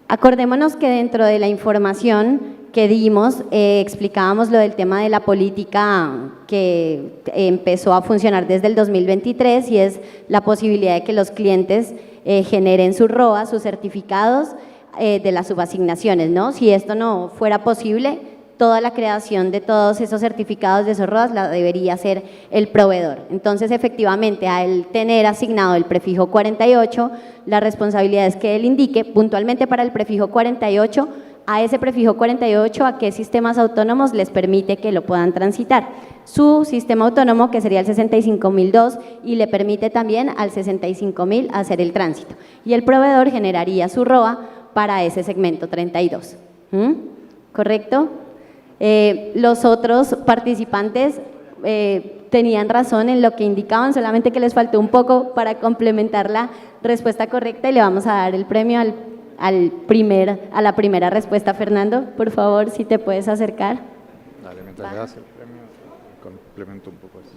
Acordémonos que dentro de la información que dimos, explicábamos lo del tema de la política que empezó a funcionar desde el 2023 y es la posibilidad de que los clientes generen su ROA, sus certificados de las subasignaciones, ¿no? Si esto no fuera posible, toda la creación de todos esos certificados de esos ROAs la debería hacer el proveedor. Entonces, efectivamente, al tener asignado el prefijo 48, la responsabilidad es que él indique puntualmente para el prefijo 48, a ese prefijo 48, a qué sistemas autónomos les permite que lo puedan transitar. Su sistema autónomo, que sería el 65.002, y le permite también al 65.000 hacer el tránsito. Y el proveedor generaría su ROA para ese segmento 32. ¿Correcto? Los otros participantes tenían razón en lo que indicaban, solamente que les faltó un poco para complementar la respuesta correcta y le vamos a dar el premio a la primera respuesta. Fernando, por favor, si te puedes acercar. Dale, mientras le das el premio, complemento un poco eso.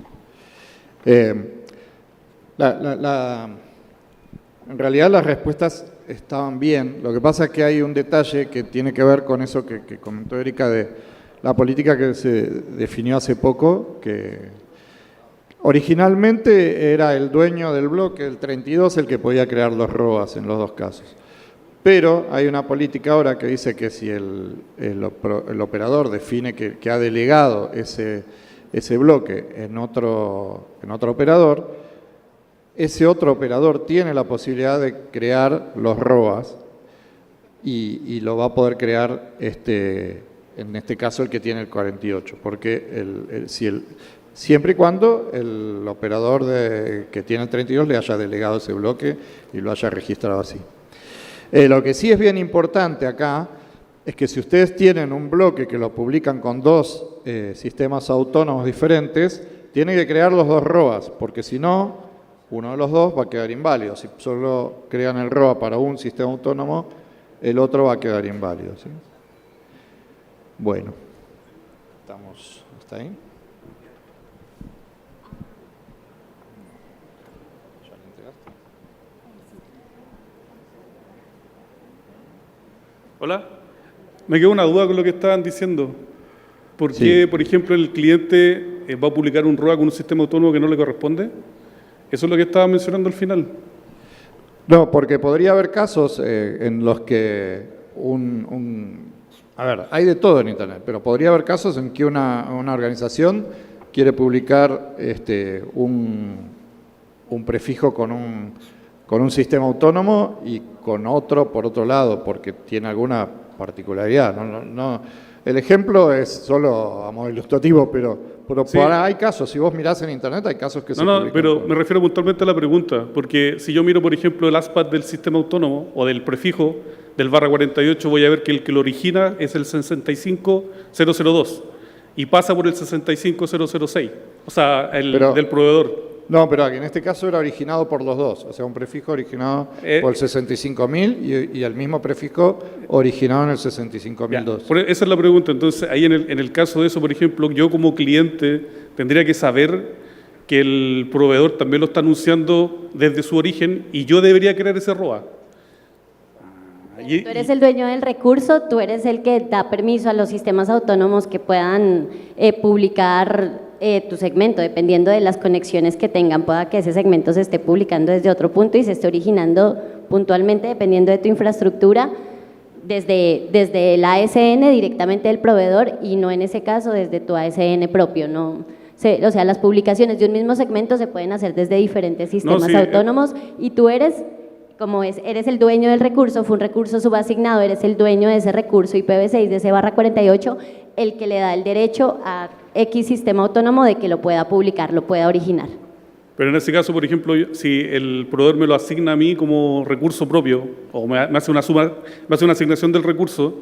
En realidad las respuestas estaban bien, lo que pasa es que hay un detalle que tiene que ver con eso que comentó Erika de la política que se definió hace poco, que originalmente era el dueño del bloque, el 32, el que podía crear los ROAs en los dos casos. Pero hay una política ahora que dice que si el operador define que ha delegado ese bloque en otro operador, ese otro operador tiene la posibilidad de crear los ROAs y lo va a poder crear en este caso el que tiene el 48, porque siempre y cuando el operador que tiene el 32 le haya delegado ese bloque y lo haya registrado así. Lo que sí es bien importante acá es que si ustedes tienen un bloque que lo publican con dos sistemas autónomos diferentes, tienen que crear los dos ROAs, porque si no, uno de los dos va a quedar inválido. Si solo crean el ROA para un sistema autónomo, el otro va a quedar inválido, ¿sí? Bueno, estamos hasta ahí. Hola, me quedó una duda con lo que estaban diciendo. ¿Por Sí. qué, por ejemplo, el cliente va a publicar un ROA con un sistema autónomo que no le corresponde? Eso es lo que estaba mencionando al final. No, porque podría haber casos en los que a ver, hay de todo en Internet, pero podría haber casos en que una organización quiere publicar un prefijo con un sistema autónomo y con otro por otro lado, porque tiene alguna particularidad. El ejemplo es solo a modo ilustrativo, pero Sí. hay casos, si vos mirás en Internet, hay casos que se No, publican pero con- me refiero puntualmente a la pregunta, porque si yo miro, por ejemplo, el ASPAD del sistema autónomo o del prefijo del /48, voy a ver que el que lo origina es el 65002 y pasa por el 65006, o sea, Pero- del proveedor. No, pero aquí en este caso era originado por los dos, o sea, un prefijo originado por el 65.000 y el mismo prefijo originado en el Ya, 65.002. esa es la pregunta. Entonces, ahí en el caso de eso, por ejemplo, yo como cliente tendría que saber que el proveedor también lo está anunciando desde su origen y yo debería crear ese ROA. Tú eres el dueño del recurso, tú eres el que da permiso a los sistemas autónomos que puedan publicar tu segmento, dependiendo de las conexiones que tengan, pueda que ese segmento se esté publicando desde otro punto y se esté originando puntualmente, dependiendo de tu infraestructura, desde el ASN directamente del proveedor y no en ese caso desde tu ASN propio, no. O sea, las publicaciones de un mismo segmento se pueden hacer desde diferentes sistemas sí, autónomos y tú eres eres el dueño del recurso, fue un recurso subasignado, eres el dueño de ese recurso IPv6 de ese /48, el que le da el derecho a X sistema autónomo de que lo pueda publicar, lo pueda originar. Pero en ese caso, por ejemplo, si el proveedor me lo asigna a mí como recurso propio o me hace una asignación del recurso,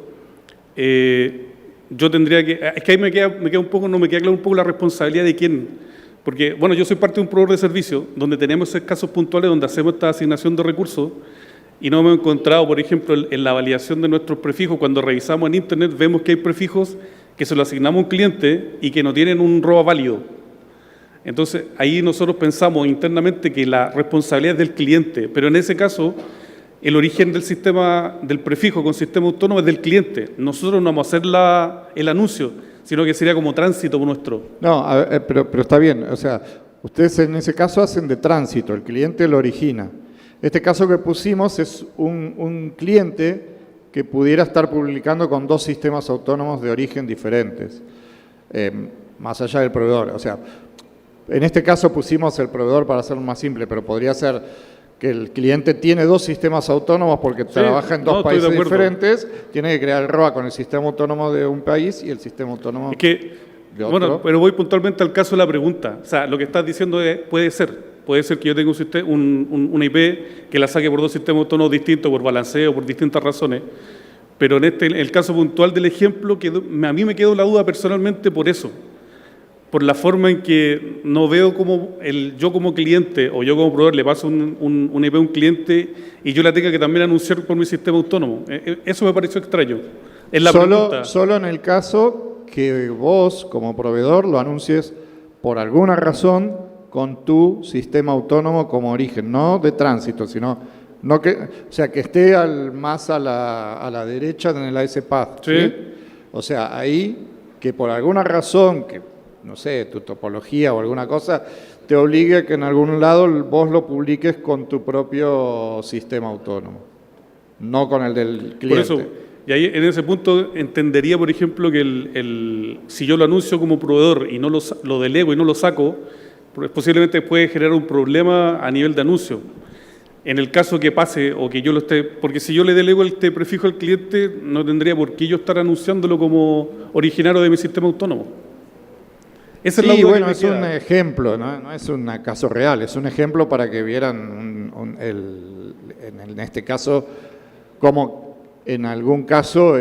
yo tendría que... Es que ahí me queda no me queda claro un poco la responsabilidad de quién. Porque, bueno, yo soy parte de un proveedor de servicio donde tenemos esos casos puntuales donde hacemos esta asignación de recursos y no hemos encontrado, por ejemplo, en la validación de nuestros prefijos, cuando revisamos en Internet, vemos que hay prefijos que se lo asignamos a un cliente y que no tienen un ROA válido. Entonces, ahí nosotros pensamos internamente que la responsabilidad es del cliente, pero en ese caso, el origen del sistema, del prefijo con sistema autónomo es del cliente. Nosotros no vamos a hacer el anuncio, sino que sería como tránsito nuestro. No, pero está bien, o sea, ustedes en ese caso hacen de tránsito, el cliente lo origina. Este caso que pusimos es un cliente que pudiera estar publicando con dos sistemas autónomos de origen diferentes, más allá del proveedor. O sea, en este caso pusimos el proveedor para hacerlo más simple, pero podría ser que el cliente tiene dos sistemas autónomos porque trabaja en dos estoy de países acuerdo. diferentes, tiene que crear el ROA con el sistema autónomo de un país y el sistema autónomo Es que, de otro. bueno, pero voy puntualmente al caso de la pregunta. O sea, lo que estás diciendo es, puede ser que yo tenga una IP que la saque por dos sistemas autónomos distintos, por balanceo, por distintas razones, pero en el caso puntual del ejemplo, a mí me quedó la duda personalmente por eso, por la forma en que no veo cómo yo como cliente o yo como proveedor le paso un IP a un cliente y yo la tenga que también anunciar por mi sistema autónomo. Eso me pareció extraño. Es la pregunta. Solo en el caso que vos, como proveedor, lo anuncies por alguna razón con tu sistema autónomo como origen, no de tránsito, sino que esté más a la derecha en el AS-Path. Sí. O sea, ahí que por alguna razón, que no sé, tu topología o alguna cosa, te obligue a que en algún lado vos lo publiques con tu propio sistema autónomo, no con el del cliente. Por eso, y ahí en ese punto entendería, por ejemplo, que si yo lo anuncio como proveedor y no lo delego y no lo saco, pues posiblemente puede generar un problema a nivel de anuncio. En el caso que pase o que yo lo esté, porque si yo le delego este prefijo al cliente, no tendría por qué yo estar anunciándolo como originario de mi sistema autónomo. Esa es la Sí, duda que bueno, me es queda. un ejemplo, no es un caso real, es un ejemplo para que vieran en este caso cómo en algún caso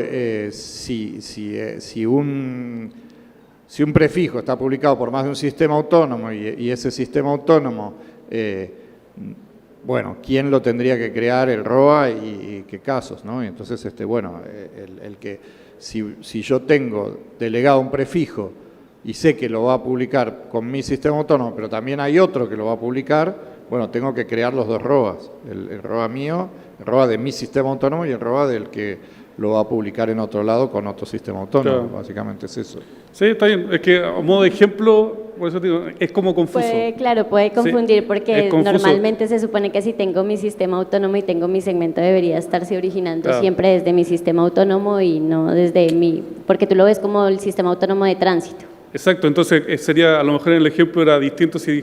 si un prefijo está publicado por más de un sistema autónomo y ese sistema autónomo, bueno, ¿quién lo tendría que crear? El ROA y qué casos, ¿no? Y entonces, bueno, si yo tengo delegado un prefijo y sé que lo va a publicar con mi sistema autónomo, pero también hay otro que lo va a publicar, bueno, tengo que crear los dos ROAs, el ROA mío, el ROA de mi sistema autónomo y el ROA del que lo va a publicar en otro lado con otro sistema autónomo, Claro. básicamente es eso. Sí, está bien. Es que a modo de ejemplo, por eso te digo, es como confuso. Puede confundir Sí, porque es confuso. normalmente se supone que si tengo mi sistema autónomo y tengo mi segmento debería estarse originando Claro. siempre desde mi sistema autónomo y no desde porque tú lo ves como el sistema autónomo de tránsito. Exacto, entonces sería, a lo mejor en el ejemplo era distinto si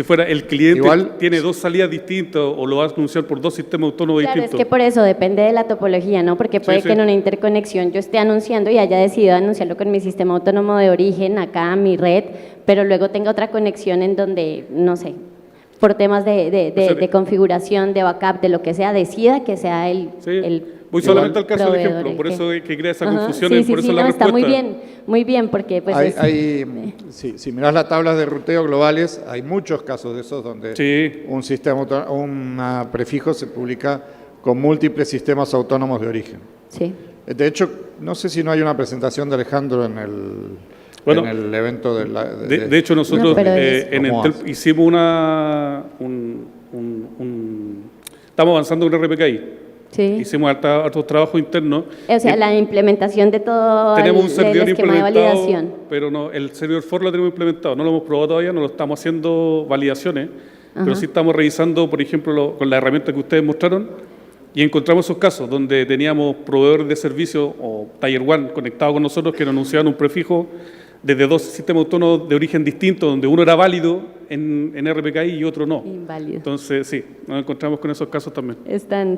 fuera el cliente Igual- tiene dos salidas distintas o lo va a anunciar por dos sistemas autónomos Claro, es distintos. que por eso depende de la topología, ¿no? Porque puede sí. que en una interconexión yo esté anunciando y haya decidido anunciarlo con mi sistema autónomo de origen, acá, mi red, pero luego tenga otra conexión en donde, no sé, por temas de configuración, de backup, de lo que sea, decida que sea Sí. el Voy solamente al caso del proveedor ejemplo, el por que- eso es que crea esa Ajá, confusión, sí, por sí, eso la no, respuesta. está muy bien, porque pues Si mirás las tablas de ruteo globales, hay muchos casos de esos donde Sí. un prefijo se publica con múltiples sistemas autónomos de origen. sí. De hecho, no sé si no hay una presentación de Alejandro en Bueno, el evento De hecho, nosotros No, pero es- en ¿Cómo Entel hace? hicimos estamos avanzando con RPKI. Sí. Hicimos hartos trabajos internos. O sea, la implementación de todo Tenemos un el servidor esquema de implementado, validación. pero no, el servidor for lo tenemos implementado. No lo hemos probado todavía, no lo estamos haciendo validaciones, pero sí estamos revisando, por ejemplo, con la herramienta que ustedes mostraron, y encontramos esos casos donde teníamos proveedores de servicio o Tier 1 conectados con nosotros que nos anunciaban un prefijo desde dos sistemas autónomos de origen distinto, donde uno era válido en RPKI y otro no. Inválido. Entonces, sí, nos encontramos con esos casos también.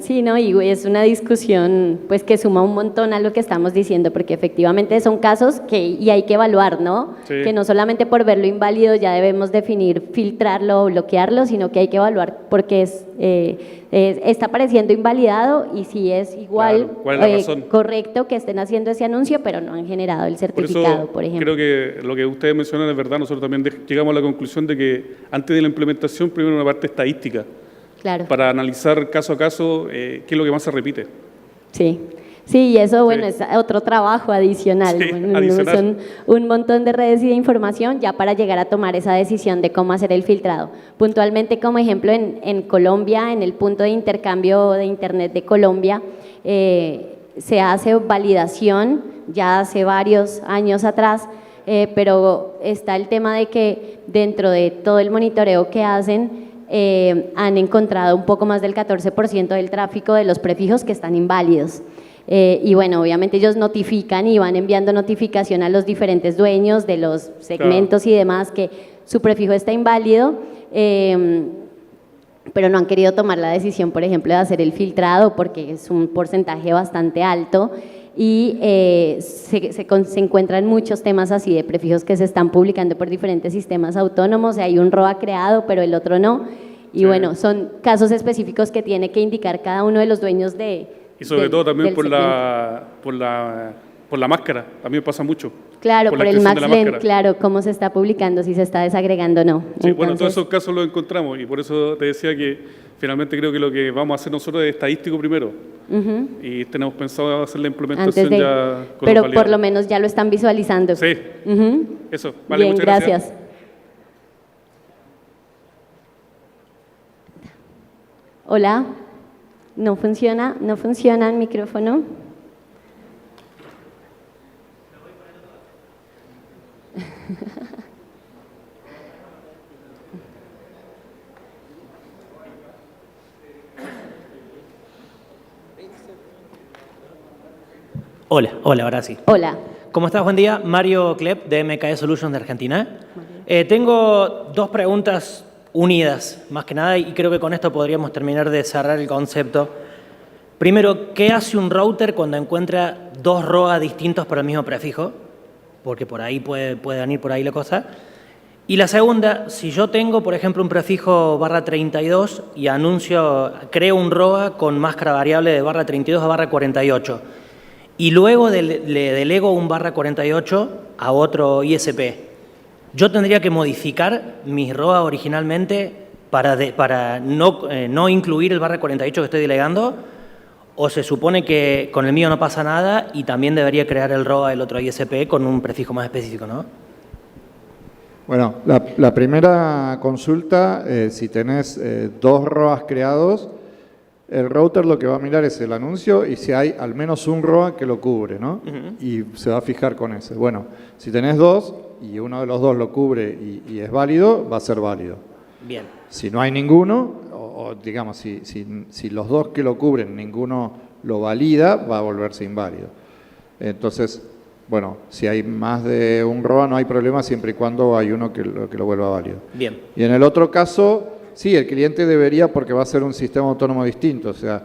Sí, ¿no? Y es una discusión pues que suma un montón a lo que estamos diciendo, porque efectivamente son casos y hay que evaluar, ¿no? Sí. Que no solamente por verlo inválido ya debemos definir, filtrarlo o bloquearlo, sino que hay que evaluar porque está pareciendo invalidado y si es igual Claro, ¿cuál es la razón? correcto que estén haciendo ese anuncio, pero no han generado el Por certificado, eso por ejemplo. creo que lo que ustedes mencionan es verdad. Nosotros también llegamos a la conclusión de que antes de la implementación, primero una parte estadística, Claro. para analizar caso a caso qué es lo que más se repite. Sí, sí, y eso, bueno, es otro trabajo adicional. Sí, Bueno, adicional. son un montón de redes y de información ya para llegar a tomar esa decisión de cómo hacer el filtrado. Puntualmente, como ejemplo, en Colombia, en el punto de intercambio de Internet de Colombia, se hace validación ya hace varios años atrás, pero está el tema de que dentro de todo el monitoreo que hacen, han encontrado un poco más del 14% del tráfico de los prefijos que están inválidos. Y bueno, obviamente ellos notifican y van enviando notificación a los diferentes dueños de los segmentos y demás que su prefijo está inválido, pero no han querido tomar la decisión, por ejemplo, de hacer el filtrado porque es un porcentaje bastante alto y se encuentran muchos temas así de prefijos que se están publicando por diferentes sistemas autónomos, hay un ROA creado pero el otro no, y Sí. bueno, son casos específicos que tiene que indicar cada uno de los dueños Y sobre del- todo también del por segmento. la máscara. A mí me pasa mucho. Claro, por por la el extensión de la MaxLent, máscara. claro, cómo se está publicando, si se está desagregando o no. Sí, bueno, todos Entonces, esos casos los encontramos y por eso te decía que finalmente creo que lo que vamos a hacer nosotros es estadístico primero y tenemos pensado hacer la implementación antes de, ya con pero los por validados. lo menos ya lo están visualizando. Sí, Ujú. eso. Vale, Bien, muchas gracias. Hola, no funciona el micrófono. Hola, ahora sí. Hola. ¿Cómo estás? Buen día. Mario Klepp, de MKE Solutions de Argentina. Tengo dos preguntas unidas, más que nada, y creo que con esto podríamos terminar de cerrar el concepto. Primero, ¿qué hace un router cuando encuentra dos ROA distintos para el mismo prefijo? Porque por ahí puede venir por ahí la cosa. Y la segunda, si yo tengo, por ejemplo, un prefijo /32 y creo un ROA con máscara variable de /32 a /48, y luego le delego un /48 a otro ISP, ¿yo tendría que modificar mis ROA originalmente para no incluir el /48 que estoy delegando? ¿O se supone que con el mío no pasa nada y también debería crear el ROA del otro ISP con un prefijo más específico, no? Bueno, la primera consulta, si tenés dos ROAs creados, el router lo que va a mirar es el anuncio y si hay al menos un ROA que lo cubre, ¿no? Y se va a fijar con ese. Bueno, si tenés dos y uno de los dos lo cubre y es válido, va a ser válido. Bien. Si no hay ninguno, o digamos, si los dos que lo cubren, ninguno lo valida, va a volverse inválido. Entonces, bueno, si hay más de un ROA no hay problema siempre y cuando hay uno que lo vuelva válido. Bien. Y en el otro caso, sí, el cliente debería, porque va a ser un sistema autónomo distinto. O sea,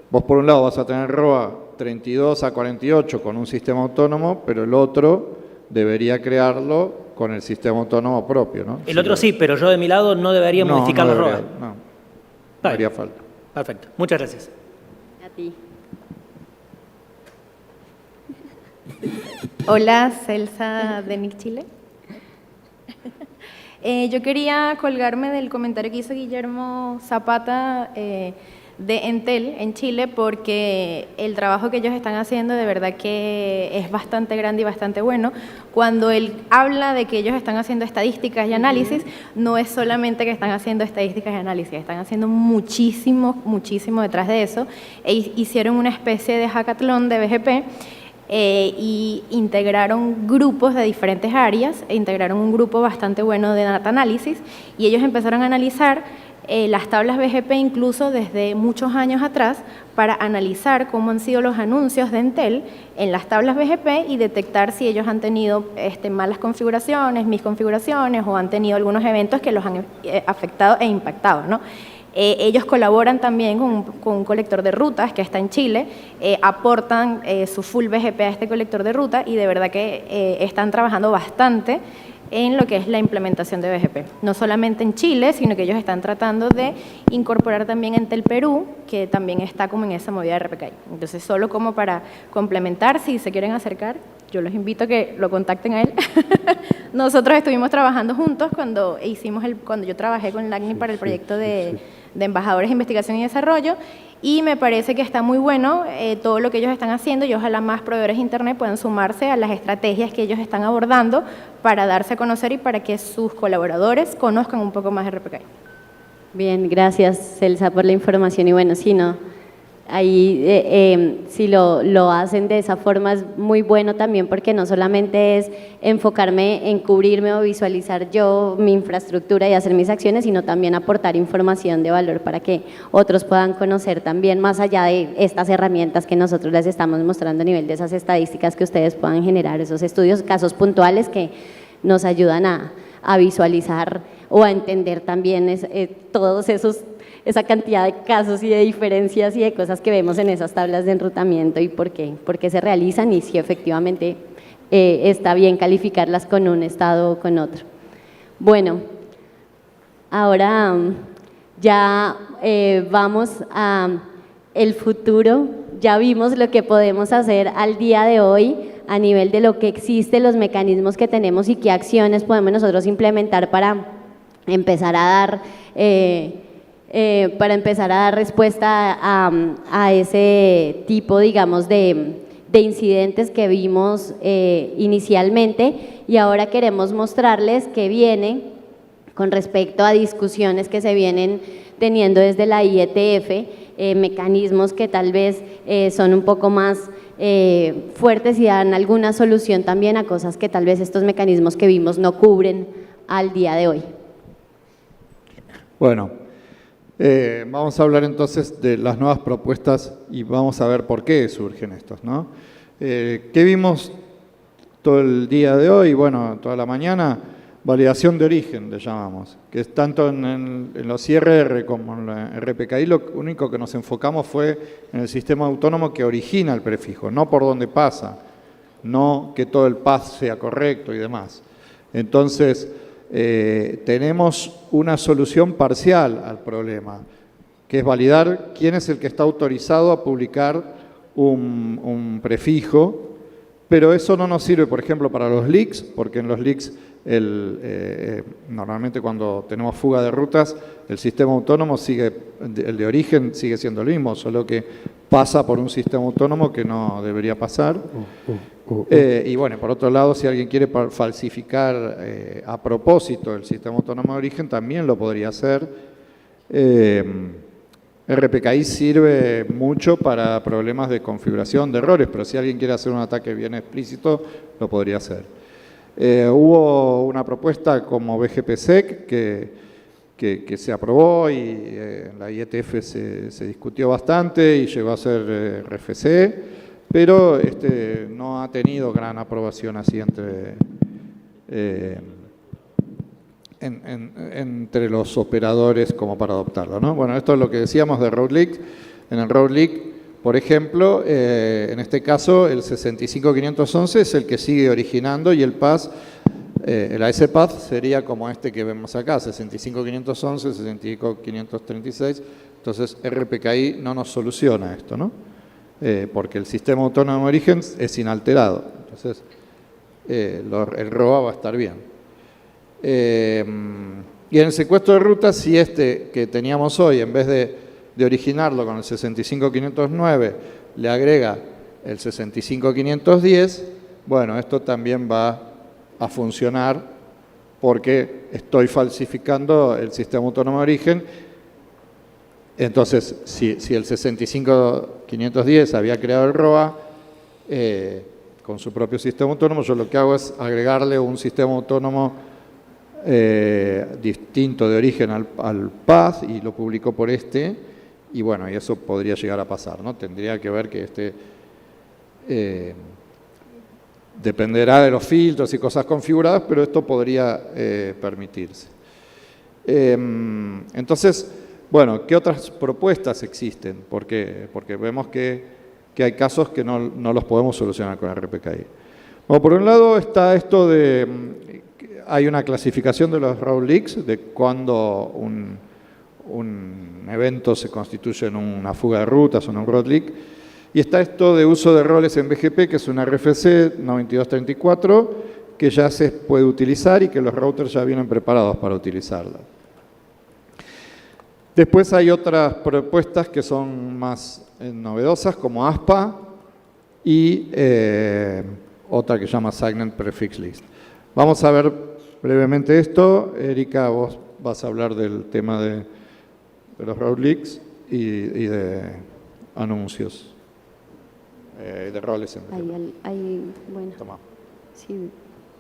vos por un lado vas a tener ROA 32 a 48 con un sistema autónomo, pero el otro debería crearlo con el sistema autónomo propio, ¿no? El otro sí, pero yo de mi lado no debería modificar los ROA. No haría falta. Perfecto. Muchas gracias. A ti. Hola, Celsa de Nick Chile. Yo quería colgarme del comentario que hizo Guillermo Zapata de Entel en Chile, porque el trabajo que ellos están haciendo de verdad que es bastante grande y bastante bueno. Cuando él habla de que ellos están haciendo estadísticas y análisis, no es solamente que están haciendo estadísticas y análisis, están haciendo muchísimo, muchísimo detrás de eso. Hicieron una especie de hackathon de BGP, y integraron grupos de diferentes áreas, integraron un grupo bastante bueno de data análisis y ellos empezaron a analizar las tablas BGP incluso desde muchos años atrás para analizar cómo han sido los anuncios de Entel en las tablas BGP y detectar si ellos han tenido malas configuraciones, misconfiguraciones o han tenido algunos eventos que los han afectado e impactado, ¿no? Ellos colaboran también con un colector de rutas que está en Chile, aportan su full BGP a este colector de ruta y de verdad que están trabajando bastante en lo que es la implementación de BGP. No solamente en Chile, sino que ellos están tratando de incorporar también Entel Perú, que también está como en esa movida de RPKI. Entonces, solo como para complementar, si se quieren acercar, yo los invito a que lo contacten a él. Nosotros estuvimos trabajando juntos cuando yo trabajé con LACNI para el proyecto de embajadores de investigación y desarrollo, y me parece que está muy bueno todo lo que ellos están haciendo y ojalá más proveedores de Internet puedan sumarse a las estrategias que ellos están abordando para darse a conocer y para que sus colaboradores conozcan un poco más de RPKI. Bien, gracias Celsa por la información y bueno, sí, no, ahí si lo hacen de esa forma es muy bueno también porque no solamente es enfocarme en cubrirme o visualizar yo mi infraestructura y hacer mis acciones, sino también aportar información de valor para que otros puedan conocer también más allá de estas herramientas que nosotros les estamos mostrando a nivel de esas estadísticas que ustedes puedan generar, esos estudios, casos puntuales que nos ayudan a visualizar o a entender también todos esa cantidad de casos y de diferencias y de cosas que vemos en esas tablas de enrutamiento y por qué se realizan y si efectivamente está bien calificarlas con un estado o con otro. Bueno, ahora ya vamos a el futuro, ya vimos lo que podemos hacer al día de hoy a nivel de lo que existe, los mecanismos que tenemos y qué acciones podemos nosotros implementar para empezar a dar respuesta a ese tipo, digamos, de incidentes que vimos inicialmente y ahora queremos mostrarles qué viene con respecto a discusiones que se vienen teniendo desde la IETF, mecanismos que tal vez son un poco más fuertes y dan alguna solución también a cosas que tal vez estos mecanismos que vimos no cubren al día de hoy. Bueno, vamos a hablar entonces de las nuevas propuestas y vamos a ver por qué surgen estos, ¿no? ¿Qué vimos todo el día de hoy? Bueno, toda la mañana validación de origen, le llamamos, que es tanto en los IRR como en la RPKI, lo único que nos enfocamos fue en el sistema autónomo que origina el prefijo, no por dónde pasa, no que todo el path sea correcto y demás. Entonces, tenemos una solución parcial al problema, que es validar quién es el que está autorizado a publicar un prefijo, pero eso no nos sirve, por ejemplo, para los leaks, porque en los leaks normalmente cuando tenemos fuga de rutas, el sistema autónomo el de origen sigue siendo el mismo, solo que pasa por un sistema autónomo que no debería pasar. Y bueno, por otro lado, si alguien quiere falsificar a propósito el sistema autónomo de origen, también lo podría hacer. RPKI sirve mucho para problemas de configuración de errores, pero si alguien quiere hacer un ataque bien explícito, lo podría hacer. Hubo una propuesta como BGPSEC que se aprobó y en la IETF se discutió bastante y llegó a ser RFC, pero no ha tenido gran aprobación así entre los operadores como para adoptarlo, ¿no? Bueno, esto es lo que decíamos de Road Leak. En el Road Leak, por ejemplo, en este caso el 65511 es el que sigue originando y el path, el AS path sería como este que vemos acá, 65511, 65536. Entonces RPKI no nos soluciona esto, ¿no? Porque el sistema autónomo de origen es inalterado. Entonces el ROA va a estar bien. Y en el secuestro de rutas, si que teníamos hoy, en vez de originarlo con el 65509, le agrega el 65510, bueno, esto también va a funcionar porque estoy falsificando el sistema autónomo de origen. Entonces, si el 65510 había creado el ROA con su propio sistema autónomo, yo lo que hago es agregarle un sistema autónomo distinto de origen al path y lo publico por y bueno, y eso podría llegar a pasar, ¿no? Tendría que ver que dependerá de los filtros y cosas configuradas, pero esto podría permitirse. Entonces, bueno, ¿qué otras propuestas existen? Porque vemos que hay casos que no los podemos solucionar con RPKI. Bueno, por un lado está esto hay una clasificación de los road leaks, de cuando un evento se constituye en una fuga de rutas o en un road leak. Y está esto de uso de roles en BGP, que es una RFC 9234, que ya se puede utilizar y que los routers ya vienen preparados para utilizarla. Después hay otras propuestas que son más novedosas, como ASPA y otra que se llama Segment Prefix List. Vamos a ver brevemente esto. Erika, vos vas a hablar del tema de los road leaks y de anuncios, de roles en BGP. Bueno, Toma. sí,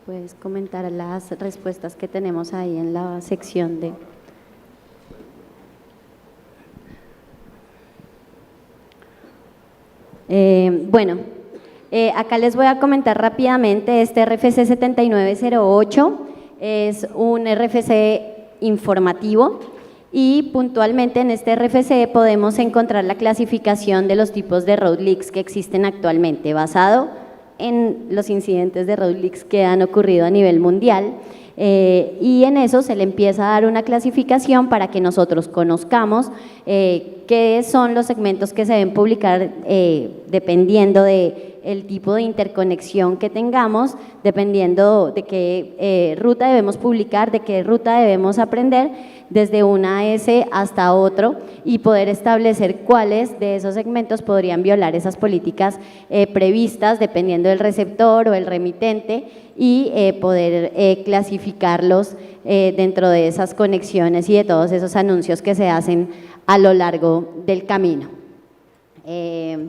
puedes comentar las respuestas que tenemos ahí en la sección de... Acá les voy a comentar rápidamente. Este RFC 7908 es un RFC informativo y puntualmente en este RFC podemos encontrar la clasificación de los tipos de road leaks que existen actualmente, basado en los incidentes de road leaks que han ocurrido a nivel mundial. Y en eso se le empieza a dar una clasificación para que nosotros conozcamos qué son los segmentos que se deben publicar dependiendo del tipo de interconexión que tengamos, dependiendo de qué ruta debemos publicar, de qué ruta debemos aprender, desde una AS hasta otro, y poder establecer cuáles de esos segmentos podrían violar esas políticas previstas dependiendo del receptor o el remitente, y poder clasificarlos dentro de esas conexiones y de todos esos anuncios que se hacen a lo largo del camino.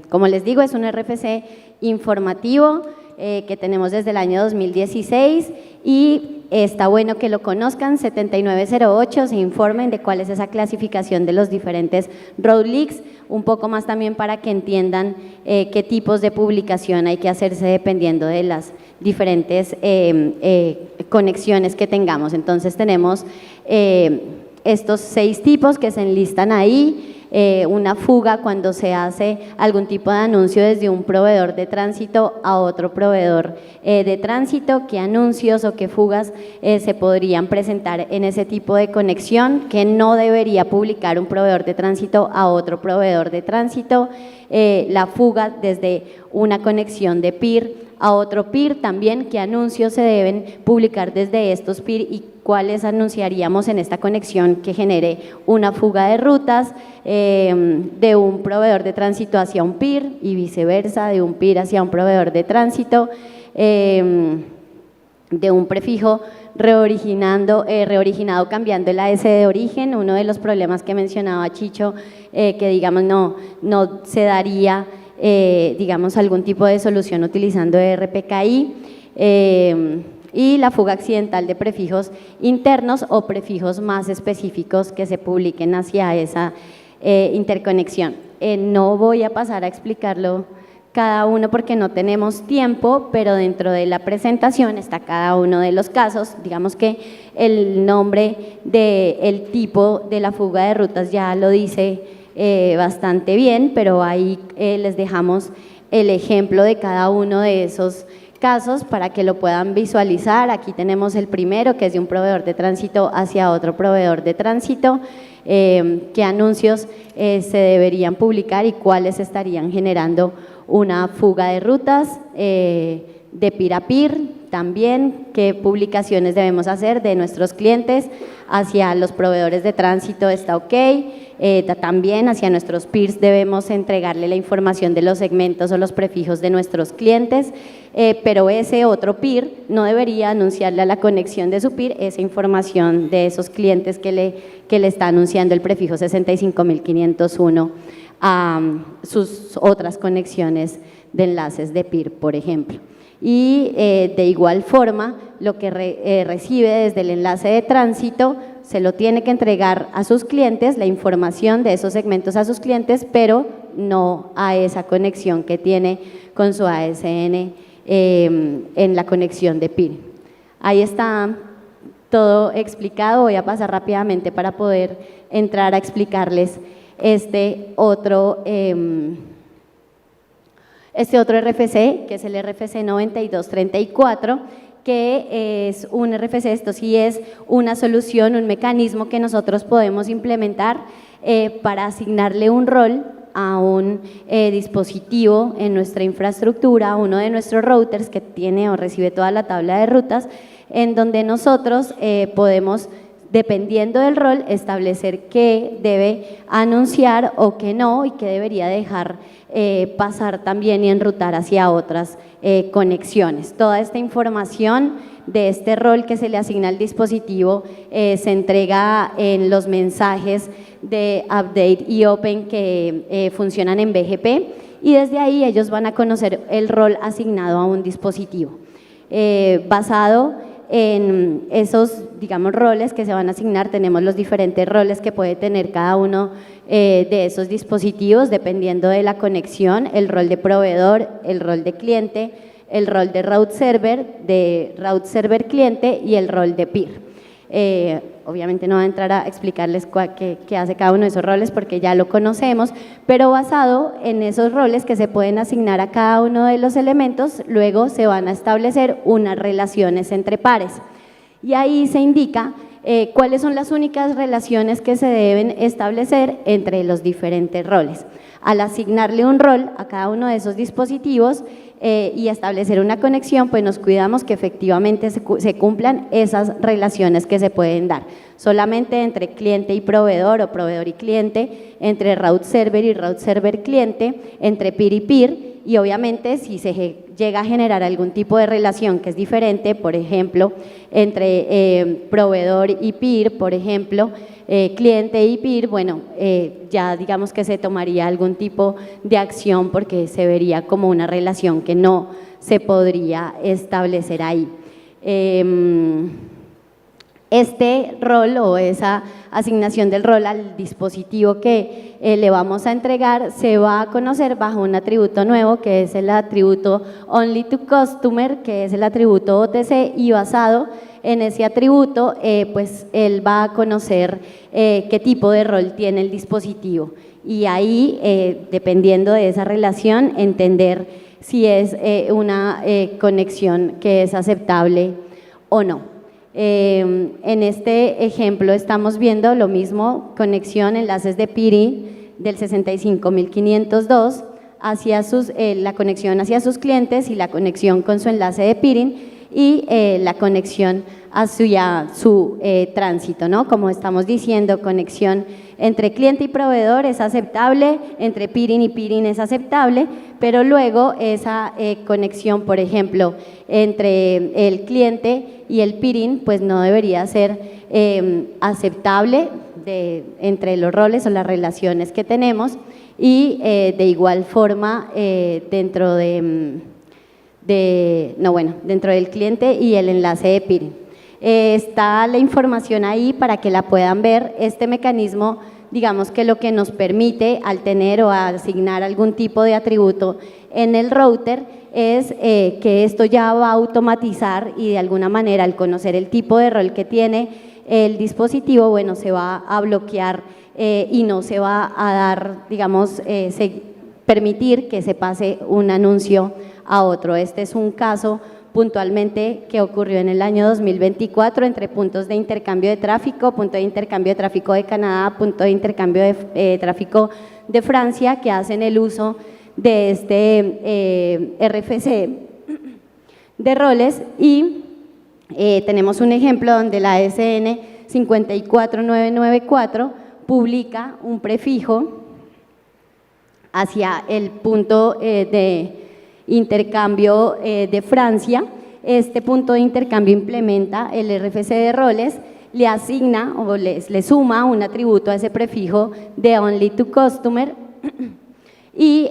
Como les digo, es un RFC informativo que tenemos desde el año 2016 y está bueno que lo conozcan, 7908, se informen de cuál es esa clasificación de los diferentes road leaks, un poco más también para que entiendan qué tipos de publicación hay que hacerse dependiendo de las diferentes conexiones que tengamos. Entonces tenemos estos 6 tipos que se enlistan ahí. Una fuga cuando se hace algún tipo de anuncio desde un proveedor de tránsito a otro proveedor de tránsito, qué anuncios o qué fugas se podrían presentar en ese tipo de conexión, que no debería publicar un proveedor de tránsito a otro proveedor de tránsito, la fuga desde una conexión de peer a otro peer, también qué anuncios se deben publicar desde estos peer y cuáles anunciaríamos en esta conexión que genere una fuga de rutas de un proveedor de tránsito hacia un peer y viceversa, de un peer hacia un proveedor de tránsito, de un prefijo reoriginado cambiando el AS de origen, uno de los problemas que mencionaba Chicho, que digamos no se daría digamos algún tipo de solución utilizando RPKI, y la fuga accidental de prefijos internos o prefijos más específicos que se publiquen hacia esa interconexión. No voy a pasar a explicarlo cada uno porque no tenemos tiempo, pero dentro de la presentación está cada uno de los casos. Digamos que el nombre del tipo de la fuga de rutas ya lo dice bastante bien, pero ahí les dejamos el ejemplo de cada uno de esos casos para que lo puedan visualizar. Aquí tenemos el primero, que es de un proveedor de tránsito hacia otro proveedor de tránsito, qué anuncios se deberían publicar y cuáles estarían generando una fuga de rutas, de peer a peer, también qué publicaciones debemos hacer de nuestros clientes hacia los proveedores de tránsito, está ok, también hacia nuestros peers debemos entregarle la información de los segmentos o los prefijos de nuestros clientes, pero ese otro peer no debería anunciarle a la conexión de su peer esa información de esos clientes que le está anunciando el prefijo 65501 a sus otras conexiones de enlaces de peer, por ejemplo. Y de igual forma, lo que recibe desde el enlace de tránsito se lo tiene que entregar a sus clientes, la información de esos segmentos a sus clientes, pero no a esa conexión que tiene con su ASN en la conexión de peer. Ahí está todo explicado. Voy a pasar rápidamente para poder entrar a explicarles este otro RFC, que es el RFC 9234, que es un RFC, esto sí es una solución, un mecanismo que nosotros podemos implementar para asignarle un rol a un dispositivo en nuestra infraestructura, a uno de nuestros routers que tiene o recibe toda la tabla de rutas, en donde nosotros podemos, dependiendo del rol, establecer qué debe anunciar o qué no y qué debería dejar pasar también y enrutar hacia otras conexiones. Toda esta información de este rol que se le asigna al dispositivo se entrega en los mensajes de update y open que funcionan en BGP y desde ahí ellos van a conocer el rol asignado a un dispositivo. Basado en esos, digamos, roles que se van a asignar, tenemos los diferentes roles que puede tener cada uno de esos dispositivos dependiendo de la conexión, el rol de proveedor, el rol de cliente, el rol de route server cliente y el rol de peer. Obviamente no voy a entrar a explicarles qué hace cada uno de esos roles porque ya lo conocemos, pero basado en esos roles que se pueden asignar a cada uno de los elementos, luego se van a establecer unas relaciones entre pares. Y ahí se indica cuáles son las únicas relaciones que se deben establecer entre los diferentes roles. Al asignarle un rol a cada uno de esos dispositivos y establecer una conexión, pues nos cuidamos que efectivamente se cumplan esas relaciones que se pueden dar. Solamente entre cliente y proveedor o proveedor y cliente, entre route server y route server cliente, entre peer y peer, y obviamente si se llega a generar algún tipo de relación que es diferente, por ejemplo, entre proveedor y peer, por ejemplo, cliente y peer, bueno, ya digamos que se tomaría algún tipo de acción porque se vería como una relación que no se podría establecer ahí. este rol o esa asignación del rol al dispositivo que le vamos a entregar se va a conocer bajo un atributo nuevo que es el atributo OnlyToCustomer, que es el atributo OTC, y basado en ese atributo pues él va a conocer qué tipo de rol tiene el dispositivo y ahí dependiendo de esa relación entender si es una conexión que es aceptable o no. En este ejemplo estamos viendo lo mismo, conexión, enlaces de peering del 65502 hacia la conexión hacia sus clientes y la conexión con su enlace de peering y la conexión hacia su tránsito, ¿no? Como estamos diciendo, conexión entre cliente y proveedor es aceptable, entre peering y peering es aceptable, pero luego esa conexión, por ejemplo, entre el cliente y el peering, pues no debería ser aceptable entre los roles o las relaciones que tenemos y de igual forma dentro del cliente y el enlace de peering. Está la información ahí para que la puedan ver. Este mecanismo, digamos que lo que nos permite al tener o asignar algún tipo de atributo en el router es que esto ya va a automatizar y de alguna manera al conocer el tipo de rol que tiene el dispositivo, bueno, se va a bloquear y no se va a dar, digamos, permitir que se pase un anuncio a otro. Este es un caso puntualmente que ocurrió en el año 2024 entre puntos de intercambio de tráfico, punto de intercambio de tráfico de Canadá, punto de intercambio de tráfico de Francia, que hacen el uso de este RFC de roles y tenemos un ejemplo donde la SN 54994 publica un prefijo hacia el punto de intercambio de Francia. Este punto de intercambio implementa el RFC de roles, le asigna o le suma un atributo a ese prefijo de OnlyToCustomer y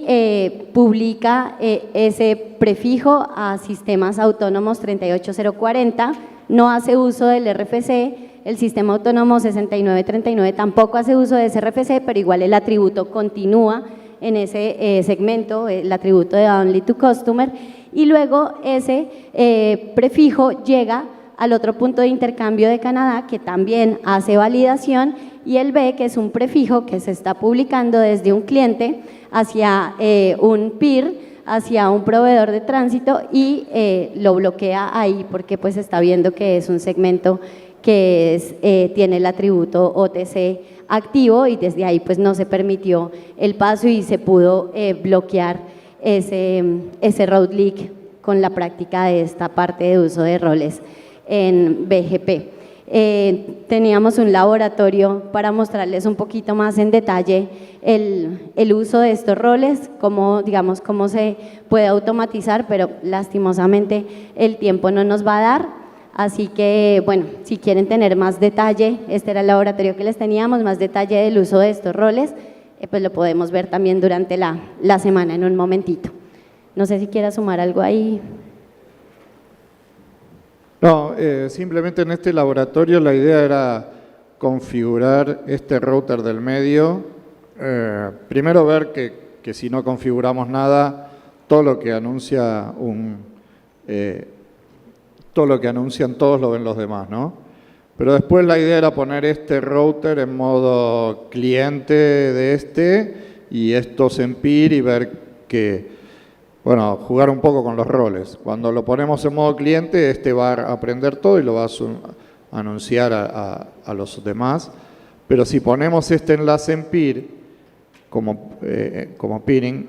publica ese prefijo a sistemas autónomos 38040, no hace uso del RFC, el sistema autónomo 6939 tampoco hace uso de ese RFC, pero igual el atributo continúa en ese segmento, el atributo de OnlyToCustomer, y luego ese prefijo llega al otro punto de intercambio de Canadá que también hace validación y él ve que es un prefijo que se está publicando desde un cliente hacia un peer, hacia un proveedor de tránsito y lo bloquea ahí porque pues está viendo que es un segmento que tiene el atributo OTC activo y desde ahí pues no se permitió el paso y se pudo bloquear ese route leak con la práctica de esta parte de uso de roles en BGP. Teníamos un laboratorio para mostrarles un poquito más en detalle el uso de estos roles, cómo se puede automatizar, pero lastimosamente el tiempo no nos va a dar. Así que, bueno, si quieren tener más detalle, este era el laboratorio que les teníamos, más detalle del uso de estos roles, pues lo podemos ver también durante la semana en un momentito. No sé si quiera sumar algo ahí. No, simplemente en este laboratorio la idea era configurar este router del medio. Primero ver que si no configuramos nada, todo lo que anuncia todo lo que anuncian todos lo ven los demás, ¿no? Pero después la idea era poner este router en modo cliente de y estos en peer y ver que, bueno, jugar un poco con los roles. Cuando lo ponemos en modo cliente, va a aprender todo y lo va a anunciar a los demás. Pero si ponemos este enlace en peer, como peering,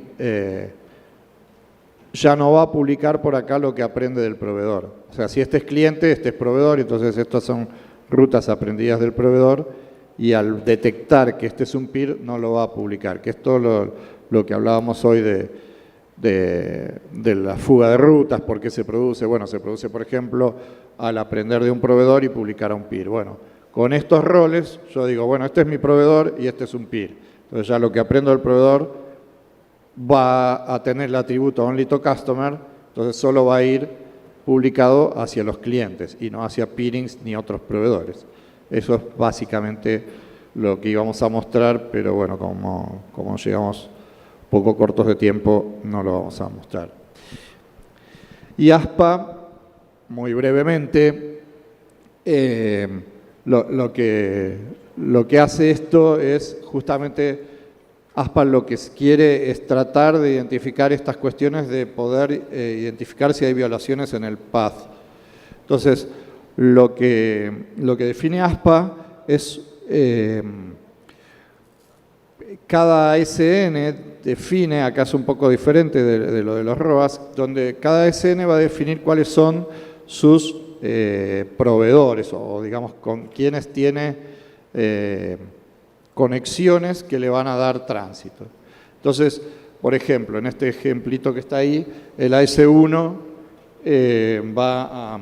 ya no va a publicar por acá lo que aprende del proveedor. O sea, si este es cliente, este es proveedor, entonces estas son rutas aprendidas del proveedor y al detectar que este es un peer no lo va a publicar, que es todo lo que hablábamos hoy de la fuga de rutas, por qué se produce. Bueno, se produce, por ejemplo, al aprender de un proveedor y publicar a un peer. Bueno, con estos roles yo digo, bueno, este es mi proveedor y este es un peer. Entonces ya lo que aprendo del proveedor va a tener el atributo OnlyToCustomer, entonces solo va a ir publicado hacia los clientes y no hacia peerings ni otros proveedores. Eso es básicamente lo que íbamos a mostrar, pero bueno, como llegamos poco cortos de tiempo, no lo vamos a mostrar. Y ASPA, muy brevemente, lo que hace esto es justamente, ASPA lo que quiere es tratar de identificar estas cuestiones de poder identificar si hay violaciones en el path. Entonces, lo que define ASPA es cada SN define, acá es un poco diferente de lo de los ROAS, donde cada SN va a definir cuáles son sus proveedores o digamos con quienes tiene conexiones que le van a dar tránsito. Entonces, por ejemplo, en este ejemplito que está ahí, el AS1 va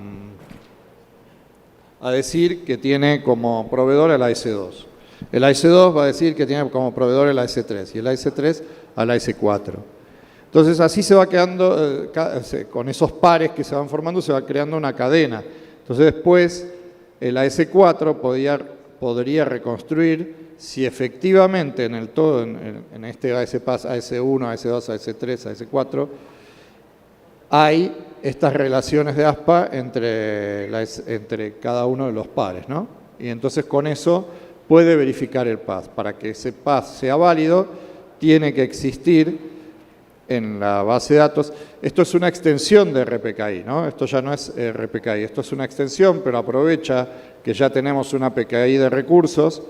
a decir que tiene como proveedor al AS2. El AS2 va a decir que tiene como proveedor el AS3 y el AS3 al AS4. Entonces así se va quedando, con esos pares que se van formando, se va creando una cadena. Entonces después el AS4 podría reconstruir si efectivamente en el todo, en este ASPath, AS1, AS2, AS3, AS4, hay estas relaciones de ASPA entre cada uno de los pares, ¿no? Y entonces con eso puede verificar el path. Para que ese path sea válido, tiene que existir en la base de datos. Esto es una extensión de RPKI, ¿no? Esto ya no es RPKI, esto es una extensión, pero aprovecha que ya tenemos una PKI de recursos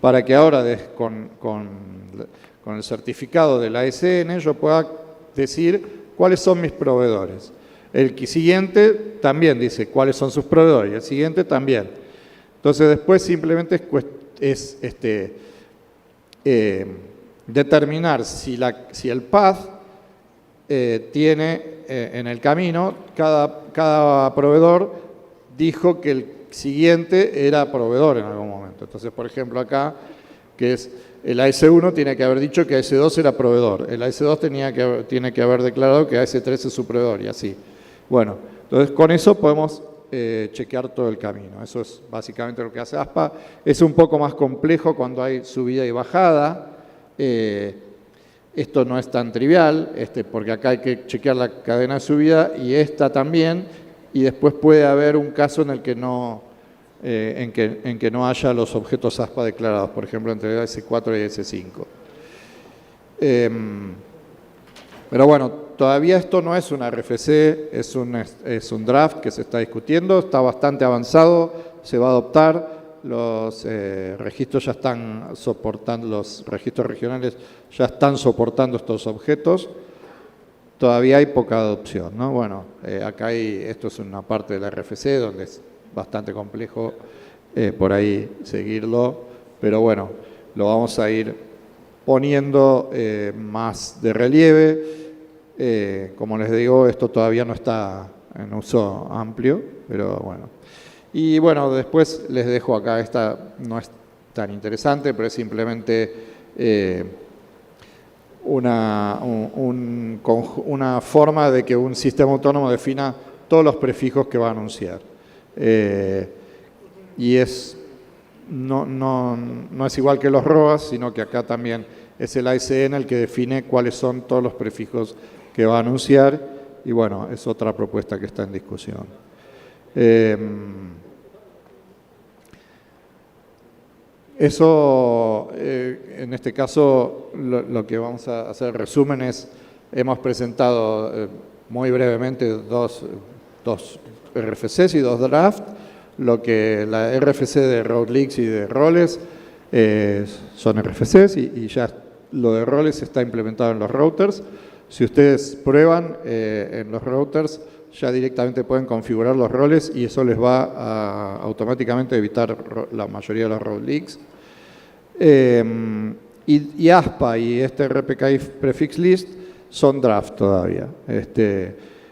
para que ahora con el certificado de la ASN yo pueda decir cuáles son mis proveedores. El siguiente también dice cuáles son sus proveedores, y el siguiente también. Entonces después simplemente es determinar si el path tiene en el camino, cada proveedor dijo que el siguiente era proveedor en algún momento. Entonces, por ejemplo, acá, que es el AS1 tiene que haber dicho que AS2 era proveedor, el AS2 tiene que haber declarado que AS3 es su proveedor y así. Bueno, entonces con eso podemos chequear todo el camino. Eso es básicamente lo que hace ASPA. Es un poco más complejo cuando hay subida y bajada. Esto no es tan trivial, porque acá hay que chequear la cadena de subida y esta también, y después puede haber un caso en el que no, en que no haya los objetos ASPA declarados, por ejemplo, entre S4 y S5. Pero bueno, todavía esto no es una RFC, es un draft que se está discutiendo, está bastante avanzado, se va a adoptar. Los registros ya están soportando, los registros regionales ya están soportando estos objetos. Todavía hay poca adopción, ¿no? Bueno, acá esto es una parte de la RFC donde es bastante complejo por ahí seguirlo, pero bueno, lo vamos a ir poniendo más de relieve. Como les digo, esto todavía no está en uso amplio, pero bueno. Y bueno, después les dejo acá, esta no es tan interesante, pero es simplemente una forma de que un sistema autónomo defina todos los prefijos que va a anunciar. Y no es igual que los ROAS, sino que acá también es el ASN el que define cuáles son todos los prefijos que va a anunciar, y bueno, es otra propuesta que está en discusión. Eso, en este caso, lo que vamos a hacer resumen es, hemos presentado muy brevemente dos RFCs y dos drafts. Lo que la RFC de Road Leaks y de roles son RFCs y ya lo de roles está implementado en los routers. Si ustedes prueban en los routers, ya directamente pueden configurar los roles y eso les va a automáticamente evitar la mayoría de los road leaks. Y ASPA y este RPKI Prefix List son draft todavía.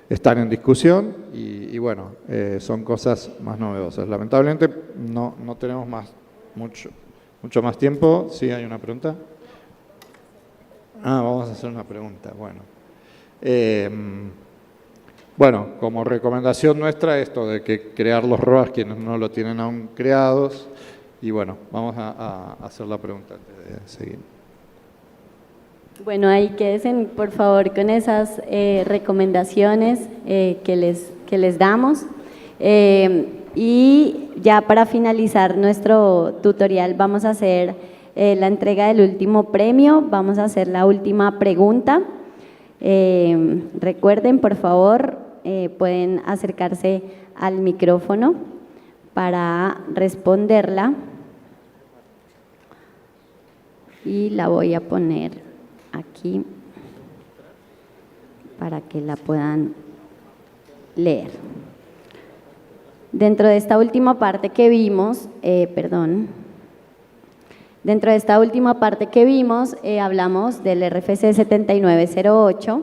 Están en discusión y bueno, son cosas más novedosas. Lamentablemente no tenemos mucho más tiempo. ¿Sí hay una pregunta? Vamos a hacer una pregunta. Bueno. Bueno, como recomendación nuestra, esto de que crear los ROAS quienes no lo tienen aún creados. Y bueno, vamos a hacer la pregunta antes de seguir. Bueno, ahí quédense, por favor, con esas recomendaciones que les damos. Y ya para finalizar nuestro tutorial vamos a hacer la entrega del último premio, vamos a hacer la última pregunta. Recuerden, por favor, pueden acercarse al micrófono para responderla. Y la voy a poner aquí para que la puedan leer. Dentro de esta última parte que vimos, hablamos del RFC 7908,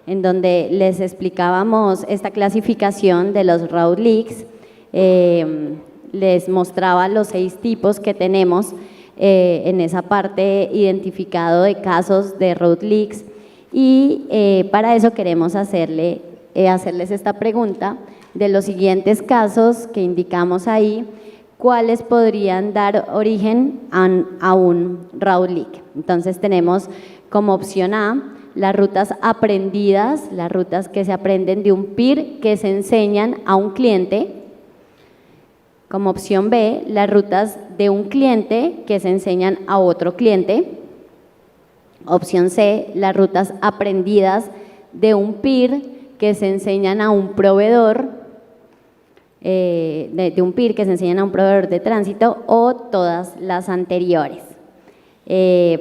en donde les explicábamos esta clasificación de los route leaks, les mostraba los 6 tipos que tenemos en esa parte identificado de casos de route leaks, y para eso queremos hacerles esta pregunta de los siguientes casos que indicamos ahí, cuáles podrían dar origen a un route leak. Entonces tenemos como opción A las rutas aprendidas, las rutas que se aprenden de un peer que se enseñan a un cliente. Como opción B, las rutas de un cliente que se enseñan a otro cliente. Opción C, las rutas aprendidas de un peer que se enseñan a un proveedor, de un peer que se enseñan a un proveedor de tránsito, o todas las anteriores.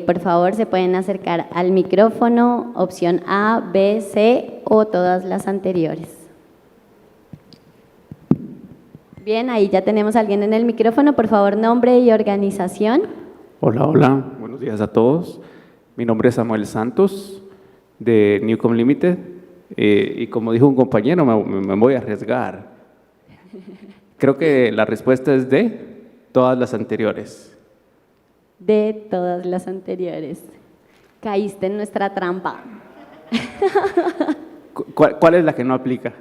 Por favor, se pueden acercar al micrófono, opción A, B, C o todas las anteriores. Bien, ahí ya tenemos a alguien en el micrófono. Por favor, nombre y organización. Hola, hola. Buenos días a todos. Mi nombre es Samuel Santos, de Newcom Limited. Y como dijo un compañero, me voy a arriesgar. Creo que la respuesta es de todas las anteriores. De todas las anteriores. Caíste en nuestra trampa. ¿Cuál es la que no aplica?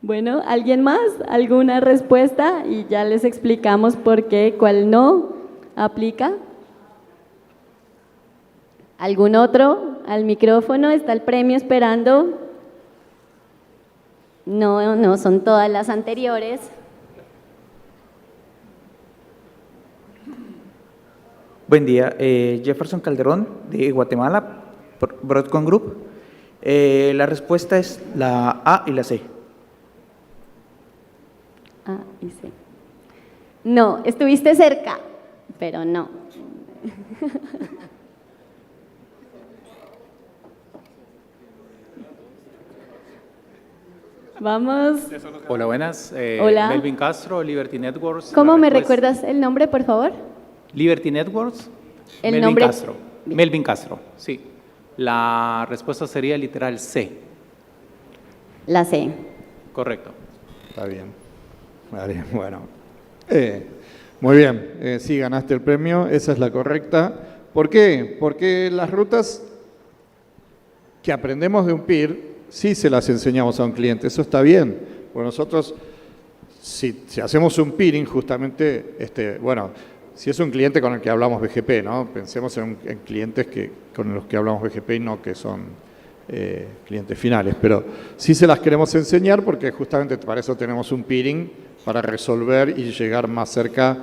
Bueno, ¿alguien más? ¿Alguna respuesta? Y ya les explicamos por qué, cuál no aplica. ¿Algún otro? Al micrófono, está el premio esperando. No, son todas las anteriores. Buen día, Jefferson Calderón, de Guatemala, Broadcom Group. La respuesta es la A y la C. A y C. No, estuviste cerca, pero no. Vamos. Hola, buenas. Hola. Melvin Castro, Liberty Networks. ¿Cómo me recuerdas el nombre, por favor? Liberty Networks. El Melvin nombre. Castro. Melvin Castro, sí. La respuesta sería literal C. La C. Correcto. Está bien. Vale, bueno. Muy bien. Sí, ganaste el premio. Esa es la correcta. ¿Por qué? Porque las rutas que aprendemos de un peer sí se las enseñamos a un cliente. Eso está bien. Porque nosotros, si hacemos un peering, justamente, bueno, si es un cliente con el que hablamos BGP, ¿no? Pensemos en clientes con los que hablamos BGP y no que son clientes finales, pero sí se las queremos enseñar porque justamente para eso tenemos un peering, para resolver y llegar más cerca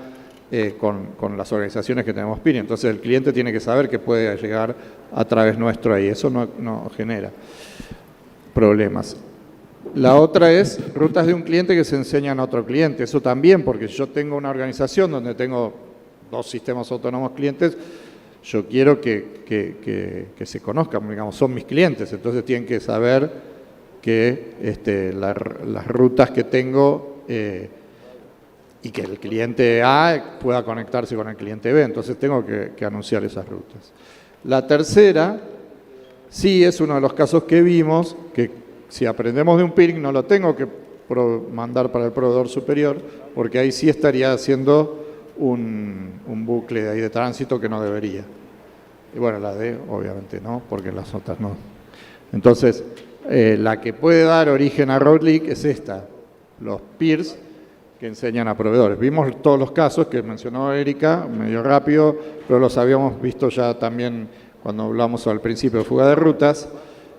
con las organizaciones que tenemos peering. Entonces el cliente tiene que saber que puede llegar a través nuestro ahí, eso no genera problemas. La otra es rutas de un cliente que se enseñan a otro cliente, eso también, porque si yo tengo una organización donde tengo 2 sistemas autónomos clientes, yo quiero que se conozcan, digamos, son mis clientes, entonces tienen que saber que las rutas que tengo y que el cliente A pueda conectarse con el cliente B, entonces tengo que anunciar esas rutas. La tercera, sí es uno de los casos que vimos, que si aprendemos de un peering no lo tengo que mandar para el proveedor superior, porque ahí sí estaría haciendo un bucle de ahí de tránsito que no debería. Y bueno, la D obviamente no, porque las otras no. Entonces, La que puede dar origen a road leak es esta, los peers que enseñan a proveedores. Vimos todos los casos que mencionó Erika, medio rápido, pero los habíamos visto ya también cuando hablamos al principio de fuga de rutas,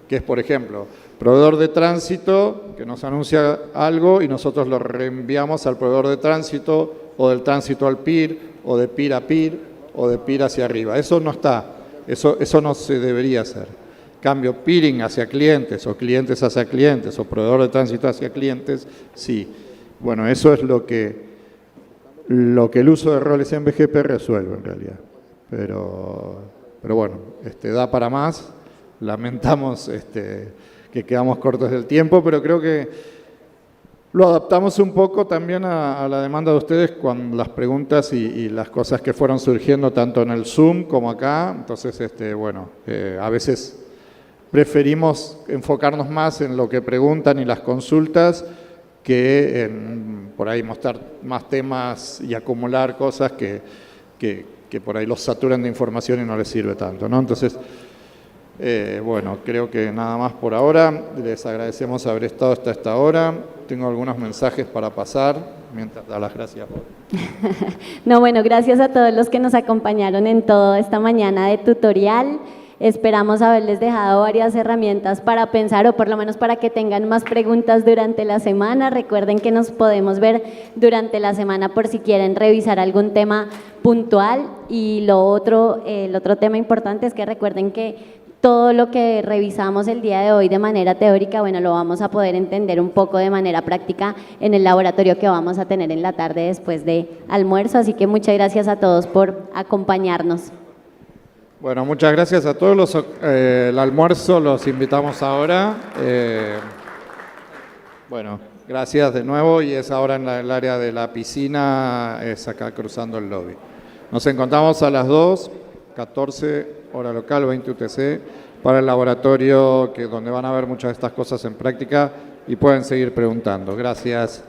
que es, por ejemplo, proveedor de tránsito que nos anuncia algo y nosotros lo reenviamos al proveedor de tránsito, o del tránsito al peer, o de peer a peer, o de peer hacia arriba. Eso no está, eso no se debería hacer. Cambio, peering hacia clientes, o clientes hacia clientes, o proveedor de tránsito hacia clientes, sí. Bueno, eso es lo que el uso de roles en BGP resuelve en realidad. Pero bueno, da para más. Lamentamos que quedamos cortos del tiempo, pero creo que lo adaptamos un poco también a la demanda de ustedes con las preguntas y las cosas que fueron surgiendo tanto en el Zoom como acá. Entonces, a veces preferimos enfocarnos más en lo que preguntan y las consultas que en por ahí mostrar más temas y acumular cosas que por ahí los saturan de información y no les sirve tanto, ¿no? Entonces, creo que nada más por ahora. Les agradecemos haber estado hasta esta hora. Tengo algunos mensajes para pasar mientras da las gracias. No, bueno, gracias a todos los que nos acompañaron en toda esta mañana de tutorial. Esperamos haberles dejado varias herramientas para pensar, o por lo menos para que tengan más preguntas durante la semana. Recuerden que nos podemos ver durante la semana por si quieren revisar algún tema puntual. Y el otro tema importante es que recuerden que todo lo que revisamos el día de hoy de manera teórica, bueno, lo vamos a poder entender un poco de manera práctica en el laboratorio que vamos a tener en la tarde después de almuerzo. Así que muchas gracias a todos por acompañarnos. Bueno, muchas gracias a todos. El almuerzo los invitamos ahora. Gracias de nuevo, y es ahora en el área de la piscina, es acá cruzando el lobby. Nos encontramos a las 2:14 hora local, 20 UTC, para el laboratorio donde van a ver muchas de estas cosas en práctica y pueden seguir preguntando. Gracias.